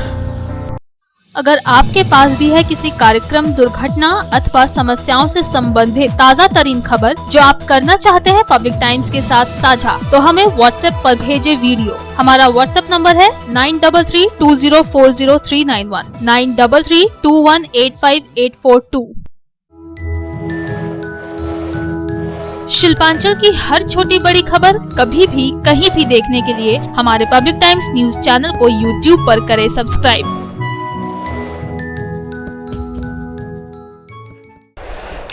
अगर आपके पास भी है किसी कार्यक्रम, दुर्घटना अथवा समस्याओं से संबंधित ताज़ा तरीन खबर जो आप करना चाहते हैं पब्लिक टाइम्स के साथ साझा, तो हमें व्हाट्सएप पर भेजे वीडियो। हमारा व्हाट्सएप नंबर है 9332040391 9332185842। शिल्पांचल की हर छोटी बड़ी खबर कभी भी कहीं भी देखने के लिए हमारे पब्लिक टाइम्स न्यूज चैनल को यूट्यूब पर करें सब्सक्राइब।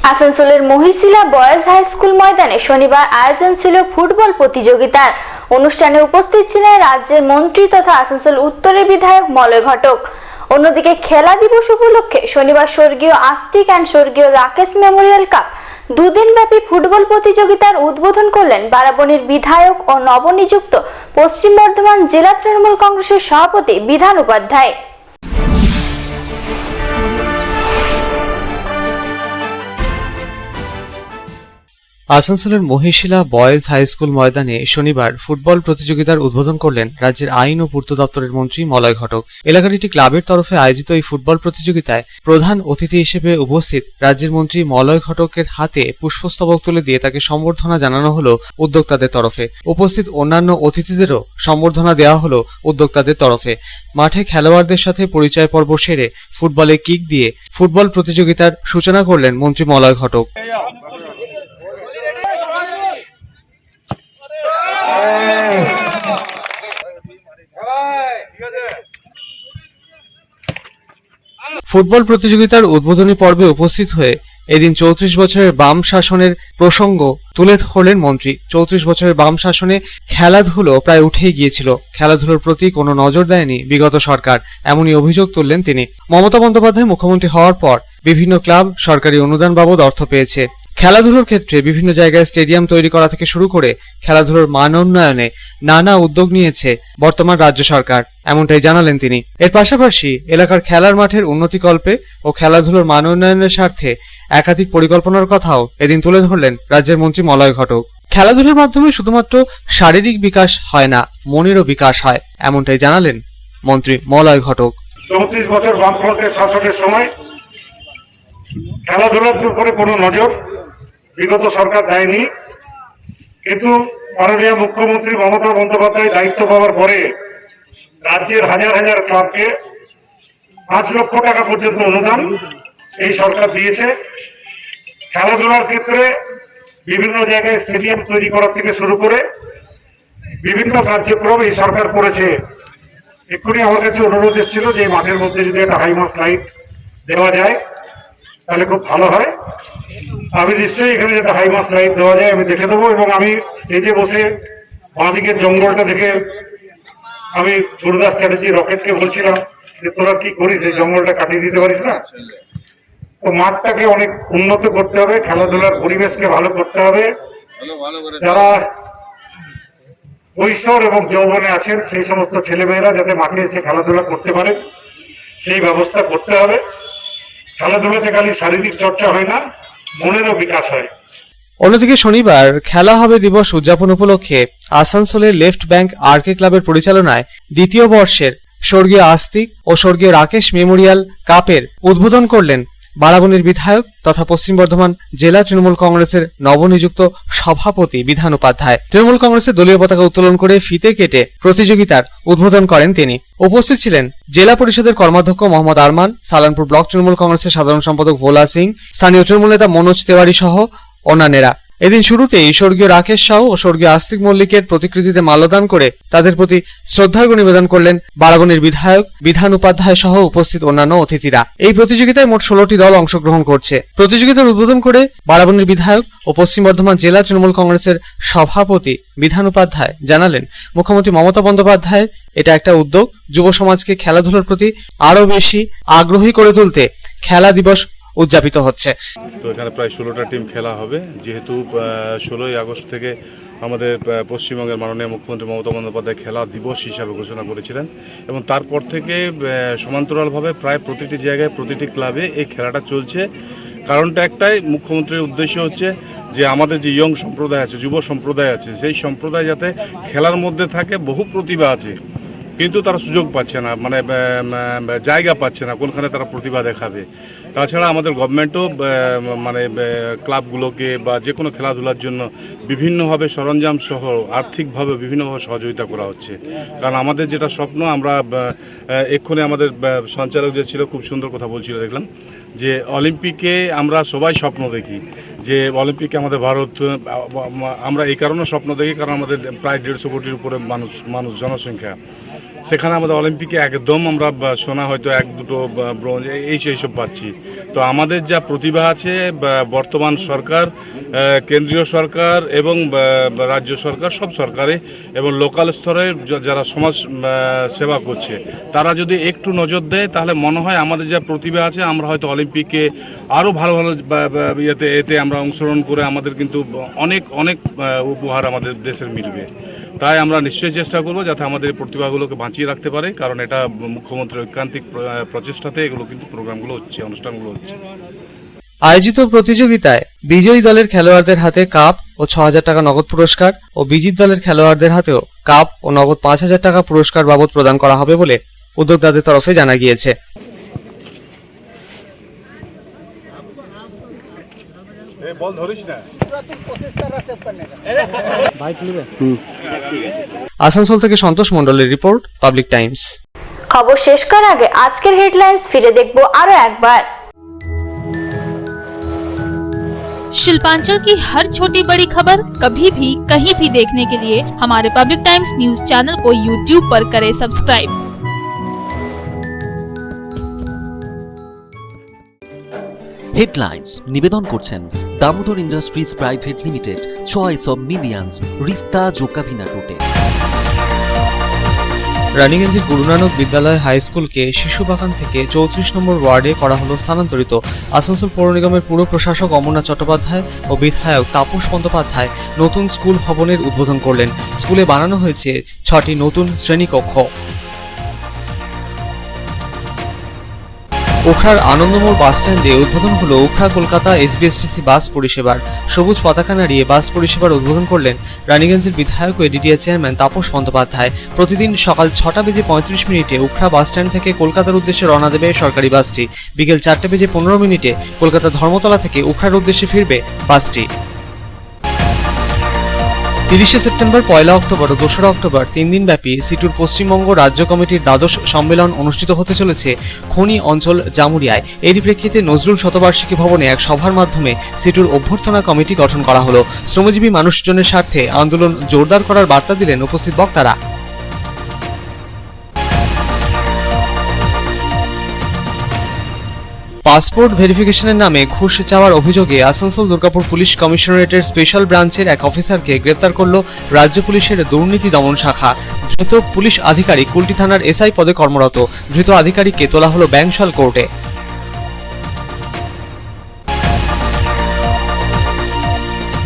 আসানসোলের মহিশিলা বয়েজ হাই স্কুল ময়দানে শনিবার আয়োজন ছিল ফুটবল প্রতিযোগিতার। অনুষ্ঠানে উপস্থিত ছিলেন রাজ্যের মন্ত্রী তথা আসানসোল উত্তরের বিধায়ক মলয় ঘটক। অন্যদিকে খেলা দিবস উপলক্ষে শনিবার স্বর্গীয় আস্তিক অ্যান্ড স্বর্গীয় রাকেশ মেমোরিয়াল কাপ দুদিনব্যাপী ফুটবল প্রতিযোগিতার উদ্বোধন করলেন বারাবণীর বিধায়ক ও নবনিযুক্ত পশ্চিম বর্ধমান জেলা তৃণমূল কংগ্রেসের সভাপতি বিধান উপাধ্যায়। আসানসোলের মহিশিলা বয়েজ হাই স্কুল ময়দানে শনিবার ফুটবল প্রতিযোগিতার উদ্বোধন করলেন রাজ্যের আইন ও পূর্ত দপ্তরের মন্ত্রী মলয় ঘটক। এলাকার একটি ক্লাবের তরফে আয়োজিত এই ফুটবল প্রতিযোগিতায় প্রধান অতিথি হিসেবে উপস্থিত রাজ্যের মন্ত্রী মলয় ঘটকের হাতে পুষ্পস্তবক তুলে দিয়ে তাকে সম্বর্ধনা জানানো হলো উদ্যোক্তাদের তরফে। উপস্থিত অন্যান্য অতিথিদেরও সম্বর্ধনা দেওয়া হলো উদ্যোক্তাদের তরফে। মাঠে খেলোয়াড়দের সাথে পরিচয় পর্ব সেরে ফুটবলে কিক দিয়ে ফুটবল প্রতিযোগিতার সূচনা করলেন মন্ত্রী মলয় ঘটক। ফুটবল প্রতিযোগিতার উদ্বোধনী পর্বে উপস্থিত হয়ে এদিন 34 বছরের বাম শাসনের প্রসঙ্গ তুলে ধরলেন মন্ত্রী। 34 বছরের বাম শাসনে খেলাধুলো প্রায় উঠেই গিয়েছিল, খেলাধুলোর প্রতি কোনো নজর দেয়নি বিগত সরকার, এমনই অভিযোগ তুললেন তিনি। মমতা বন্দ্যোপাধ্যায় মুখ্যমন্ত্রী হওয়ার পর বিভিন্ন ক্লাব সরকারি অনুদান বাবদ অর্থ পেয়েছে। খেলাধুলোর ক্ষেত্রে বিভিন্ন জায়গায় স্টেডিয়াম তৈরি করা থেকে শুরু করে খেলাধুলোর মান উন্নয়নে নানা উদ্যোগ নিয়েছে বর্তমান রাজ্য সরকার, এমনটাই জানালেন তিনি। এর পাশাপাশি এলাকার খেলার মাঠের উন্নতিকল্পে ও খেলাধুলোর মান উন্নয়নের স্বার্থে একাধিক পরিকল্পনার কথাও এদিন তুলে ধরলেন রাজ্যের মন্ত্রী মলয় ঘটক। খেলাধুলার মাধ্যমে শুধুমাত্র শারীরিক বিকাশ হয় না, মনেরও বিকাশ হয়, এমনটাই জানালেন মন্ত্রী মলয় ঘটক। 34 বছর বামফ্রন্টের শাসনের সময় খেলাধুলার উপরে কোনো নজর বিগত সরকার দেয়নি, কিন্তু মাননীয় মুখ্যমন্ত্রী মমতা বন্দ্যোপাধ্যায় দায়িত্ব পাওয়ার পরে রাজ্যের হাজার হাজার ক্লাবকে 5 লক্ষ টাকা পর্যন্ত অনুদান এই সরকার দিয়েছে। খেলাধুলার ক্ষেত্রে বিভিন্ন জায়গায় স্টেডিয়াম তৈরি করার থেকে শুরু করে বিভিন্ন কার্যক্রম এই সরকার করেছে। এক্ষুনি আমার কাছে অনুরোধ এসেছিল যে মাঠের মধ্যে যদি একটা হাইমাস লাইট দেওয়া যায় তাহলে খুব ভালো হয়। আমি নিশ্চয়ই এখানে যাতে হাইমাস লাইট দেওয়া যায় আমি দেখে দেবো, এবং আমি স্টেজে বসে বাঁদিকের জঙ্গলটা দেখে আমি গুরুদাস চ্যাটার্জি রকেটকে বলছিলাম যে তোরা কি করিস, এই জঙ্গলটা কাটিয়ে দিতে পারিস না? তো মাঠটাকে অনেক উন্নত করতে হবে, খেলাধুলার পরিবেশকে ভালো করতে হবে। যারা কৈশোর এবং যৌবনে আছেন সেই সমস্ত ছেলেমেয়েরা যাতে মাঠে এসে খেলাধুলা করতে পারে সেই ব্যবস্থা করতে হবে। খেলাধুলাতে খালি শারীরিক চর্চা হয় না, মনেরও বিকাশ হয়। অন্যদিকে শনিবার খেলা হবে দিবস উদযাপন উপলক্ষে আসানসোলের লেফট ব্যাংক আরকে ক্লাবের পরিচালনায় দ্বিতীয় বর্ষের স্বর্গীয় আস্তিক ও স্বর্গীয় রাকেশ মেমোরিয়াল কাপের উদ্বোধন করলেন বারাবণীর বিধায়ক তথা পশ্চিম বর্ধমান জেলা তৃণমূল কংগ্রেসের নবনিযুক্ত সভাপতি বিধান উপাধ্যায়। তৃণমূল কংগ্রেসের দলীয় পতাকা উত্তোলন করে ফিতে কেটে প্রতিযোগিতার উদ্বোধন করেন তিনি। উপস্থিত ছিলেন জেলা পরিষদের কর্মাধ্যক্ষ মোহাম্মদ আরমান, সালানপুর ব্লক তৃণমূল কংগ্রেসের সাধারণ সম্পাদক ভোলা সিং, স্থানীয় তৃণমূল নেতা মনোজ তেওয়ারি সহ অন্যান্যরা। এদিন শুরুতেই স্বর্গীয় রাকেশ সাউ ও স্বর্গীয় আস্তিক মল্লিকের প্রতিকৃতিতে মাল্যদান করে তাদের প্রতি শ্রদ্ধার্ঘ্য নিবেদন করলেন বারাবণীর বিধায়ক বিধান উপাধ্যায় সহ উপস্থিত অন্যান্য অতিথিরা। এই প্রতিযোগিতায় মোট 16টি দল অংশগ্রহণ করছে। প্রতিযোগিতার উদ্বোধন করে বারাবণীর বিধায়ক ও পশ্চিম বর্ধমান জেলা তৃণমূল কংগ্রেসের সভাপতি বিধান উপাধ্যায় জানালেন, মুখ্যমন্ত্রী মমতা বন্দ্যোপাধ্যায়ের এটা একটা উদ্যোগ যুব সমাজকে খেলাধুলার প্রতি আরো বেশি আগ্রহী করে তুলতে খেলা দিবস উদযাপিত হচ্ছে। তো এখানে প্রায় 16টা টিম খেলা হবে, যেহেতু 16ই আগস্ট থেকে আমাদের পশ্চিমবঙ্গের মাননীয় মুখ্যমন্ত্রী মমতা বন্দ্যোপাধ্যায় খেলা দিবস হিসাবে ঘোষণা করেছিলেন এবং তারপর থেকে সমান্তরালভাবে প্রায় প্রতিটি জায়গায় প্রতিটি ক্লাবে এই খেলাটা চলছে। কারণটা একটাই, মুখ্যমন্ত্রীর উদ্দেশ্য হচ্ছে যে আমাদের যে ইয়ং সম্প্রদায় আছে, যুব সম্প্রদায় আছে, সেই সম্প্রদায় যাতে খেলার মধ্যে থাকে। বহু প্রতিভা আছে কিন্তু তারা সুযোগ পাচ্ছে না, মানে জায়গা পাচ্ছে না কোনখানে তারা প্রতিভা দেখাবে। তাছাড়া আমাদের গভর্নমেন্টও মানে ক্লাবগুলোকে বা যে কোনো খেলাধুলার জন্য বিভিন্নভাবে সরঞ্জাম সহ আর্থিকভাবে বিভিন্নভাবে সহযোগিতা করা হচ্ছে। কারণ আমাদের যেটা স্বপ্ন, আমরা এক্ষুনি আমাদের সঞ্চালক যে ছিল খুব সুন্দর কথা বলছিল, দেখলাম যে অলিম্পিকে আমরা সবাই স্বপ্ন দেখি যে অলিম্পিকে আমাদের ভারত, আমরা এই কারণে স্বপ্ন দেখি কারণ আমাদের প্রায় 150 কোটির উপরে মানুষ জনসংখ্যা। সেখানে আমাদের অলিম্পিকে একদম আমরা সোনা হয়তো 1-2 ব্রোঞ্জ এইসব পাচ্ছি। তো আমাদের যা প্রতিভা আছে, বর্তমান সরকার, কেন্দ্রীয় সরকার এবং রাজ্য সরকার, সব সরকারে এবং লোকাল স্তরে যারা সমাজ সেবা করছে, তারা যদি একটু নজর দেয় তাহলে মনে হয় আমাদের যা প্রতিভা আছে আমরা হয়তো অলিম্পিকে আরও ভালো এতে আমরা অংশগ্রহণ করে আমাদের কিন্তু অনেক উপহার আমাদের দেশের মিলবে। তাই আমরা নিশ্চয়ই চেষ্টা করব যাতে আমাদের প্রতিভাগুলোকে বাঁচিয়ে রাখতে পারে, কারণ এটা মুখ্যমন্ত্রীর ঐকান্তিক প্রচেষ্টাতে এগুলো কিন্তু প্রোগ্রামগুলো হচ্ছে, অনুষ্ঠানগুলো হচ্ছে। আয়োজিত প্রতিযোগিতায় বিজয়ী দলের খেলোয়াড়দের হাতে কাপ ও 6,000 টাকা নগদ পুরস্কার ও বিজিত দলের খেলোয়াড়দের হাতেও কাপ ও নগদ 5,000 টাকা পুরস্কার বাবদ প্রদান করা হবে বলে উদ্যোক্তাদের তরফে জানা গিয়েছে। আসানসোল থেকে সন্তোষ মণ্ডলের রিপোর্ট, পাবলিক টাইমস। খবর শেষ করার আগে আজকের হেডলাইন্স ফিরে দেখব আরো একবার। शिल्पांचल की हर छोटी बड़ी खबर कभी भी कहीं भी देखने के लिए हमारे पब्लिक टाइम्स न्यूज चैनल को YouTube पर करें सब्सक्राइब। হেডলাইন্স নিবেদন করছেন Damodar industries private limited, choice of millions, রিস্তা জোকাভিনা টোটে। রানীগঞ্জের গুরু নানক বিদ্যালয় হাই স্কুলকে শিশুবাগান থেকে 34 নম্বর ওয়ার্ডে করা হলো স্থানান্তরিত। আসানসোল পৌর নিগমের পুর প্রশাসক অমরনাথ চট্টোপাধ্যায় ও বিধায়ক তাপস বন্দ্যোপাধ্যায় নতুন স্কুল ভবনের উদ্বোধন করলেন। স্কুলে বানানো হয়েছে 6টি নতুন শ্রেণীকক্ষ। উখড়ার আনন্দমোড় বাস স্ট্যান্ডে উদ্বোধন হলো উখড়া কলকাতা এসবিএসটিসি বাস পরিষেবার। সবুজ পতাকা নাড়িয়ে বাস পরিষেবার উদ্বোধন করলেন রানীগঞ্জের বিধায়ক ও এডিডিএ চেয়ারম্যান তাপস বন্দ্যোপাধ্যায়। প্রতিদিন সকাল 6:35 উখড়া বাস স্ট্যান্ড থেকে কলকাতার উদ্দেশ্যে রওনা দেবে সরকারি বাসটি। বিকেল 4:15 কলকাতা ধর্মতলা থেকে উখড়ার উদ্দেশ্যে ফিরবে বাসটি। 30 সেপ্টেম্বর, 1 অক্টোবর ও 2 অক্টোবর 3 দিন ব্যাপী সিটুর পশ্চিমবঙ্গ রাজ্য কমিটির দ্বাদশ সম্মেলন অনুষ্ঠিত হতে চলেছে খনি অঞ্চল জামুরিয়ায়। এরই প্রেক্ষিতে নজরুল শতবার্ষিকী ভবনে এক সভার মাধ্যমে সিটুর অভ্যর্থনা কমিটি গঠন করা হলো। শ্রমজীবী মানুষজনের স্বার্থে আন্দোলন জোরদার করার বার্তা দিলেন উপস্থিত বক্তারা। পাসপোর্ট ভেরিফিকেশনের নামে ঘুষ চাওয়ার অভিযোগে আসানসোল দুর্গাপুর পুলিশ কমিশনারেটের স্পেশাল ব্রাঞ্চের এক অফিসারকে গ্রেপ্তার করল রাজ্য পুলিশের দুর্নীতি দমন শাখা। ধৃত পুলিশ আধিকারিক কুলটি থানার এসআই পদে কর্মরত। ধৃত আধিকারিককে তোলা হলো ব্যাংশাল কোর্টে।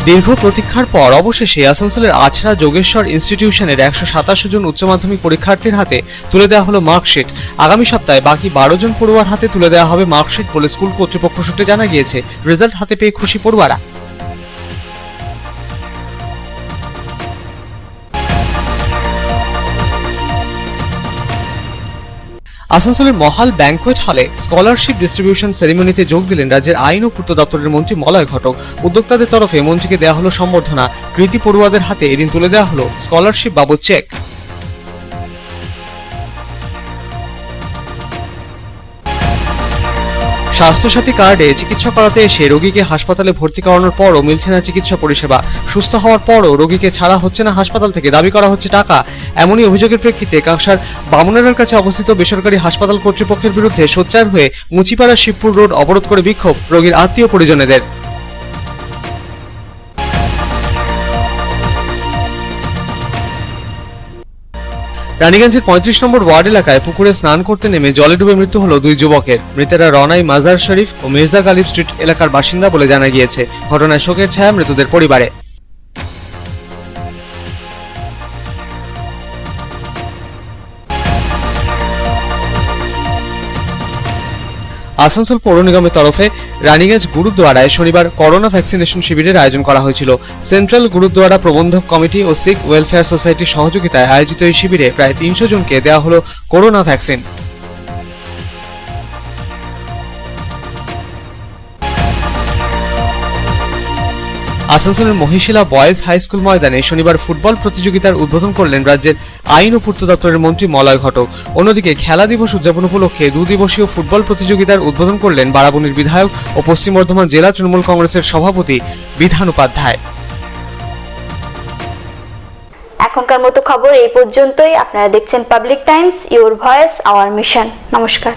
দীর্ঘ প্রতীক্ষার পর অবশেষে আসানসোলের আছড়া যোগেশ্বর ইনস্টিটিউশনের 127 জন উচ্চ মাধ্যমিক পরীক্ষার্থীর হাতে তুলে দেওয়া হলো মার্কশিট। আগামী সপ্তাহে বাকি 12 জন পড়ুয়ার হাতে তুলে দেওয়া হবে মার্কশিট বলে স্কুল কর্তৃপক্ষ সূত্রে জানা গিয়েছে। রেজাল্ট হাতে পেয়ে খুশি পড়ুয়ারা। আসানসোলের মহাল ব্যাংকোয়েট হলে স্কলারশিপ ডিস্ট্রিবিউশন সেরিমনিতে যোগ দিলেন রাজ্যের আইন ও পূর্ত দপ্তরের মন্ত্রী মলয় ঘটক। উদ্যোক্তাদের তরফে মন্ত্রীকে দেওয়া হলো সম্বর্ধনা। কৃতি পড়ুয়াদের হাতে এদিন তুলে দেওয়া হলো স্কলারশিপ বাবদ চেক। স্বাস্থ্যসাথী কার্ডে চিকিৎসা করাতে এসে রোগীকে হাসপাতালে ভর্তি করানোর পরও মিলছে না চিকিৎসা পরিষেবা। সুস্থ হওয়ার পরও রোগীকে ছাড়া হচ্ছে না হাসপাতাল থেকে, দাবি করা হচ্ছে টাকা। এমনই অভিযোগের প্রেক্ষিতে কাঁকসার বামুনারার কাছে অবস্থিত বেসরকারি হাসপাতাল কর্তৃপক্ষের বিরুদ্ধে সোচ্চার হয়ে মুচিপাড়া শিবপুর রোড অবরোধ করে বিক্ষোভ রোগীর আত্মীয় পরিজনেদের। রানীগঞ্জের 35 নম্বর ওয়ার্ড এলাকায় পুকুরে স্নান করতে নেমে জলে ডুবে মৃত্যু হলো 2 যুবকের। মৃতেরা রনাই মাজার শরীফ ও মির্জা গালিব স্ট্রিট এলাকার বাসিন্দা বলে জানা গিয়েছে। ঘটনায় শোকের ছায়া মৃতদের পরিবারে। আসানসোল পৌর নিগমের তরফে রানীগঞ্জ গুরুদ্বারায় শনিবার করোনা ভ্যাকসিনেশন শিবিরের আয়োজন করা হয়েছিল। সেন্ট্রাল গুরুদ্বারা প্রবন্ধক কমিটি ও শিখ ওয়েলফেয়ার সোসাইটির সহযোগিতায় আয়োজিত এই শিবিরে প্রায় 300 জনকে দেওয়া হলো করোনা ভ্যাকসিন। আসানসোলের মহিশিলা বয়েজ হাই স্কুল ময়দানে শনিবার ফুটবল প্রতিযোগিতার উদ্বোধন করলেন রাজ্যের আইন ও পূর্ত দপ্তরের মন্ত্রী মলয় ঘটক। অন্যদিকে খেলা দিবস উদযাপন উপলক্ষে 2 দিবসীয় ফুটবল প্রতিযোগিতার উদ্বোধন করলেন বারাবণীর বিধায়ক ও পশ্চিম বর্ধমান জেলা তৃণমূল কংগ্রেসের সভাপতি বিধান উপাধ্যায়। এখনকার মতো খবর এই পর্যন্তই। আপনারা দেখছেন public Times, your voice hour mission. নমস্কার।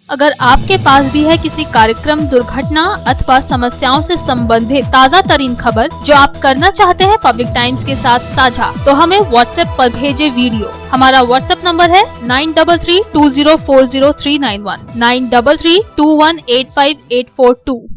अगर आपके पास भी है किसी कार्यक्रम, दुर्घटना अथवा समस्याओं से संबंधित ताज़ा तरीन खबर जो आप करना चाहते हैं पब्लिक टाइम्स के साथ साझा, तो हमें व्हाट्सएप पर भेजे वीडियो। हमारा व्हाट्सएप नंबर है 9332040391 9332185842।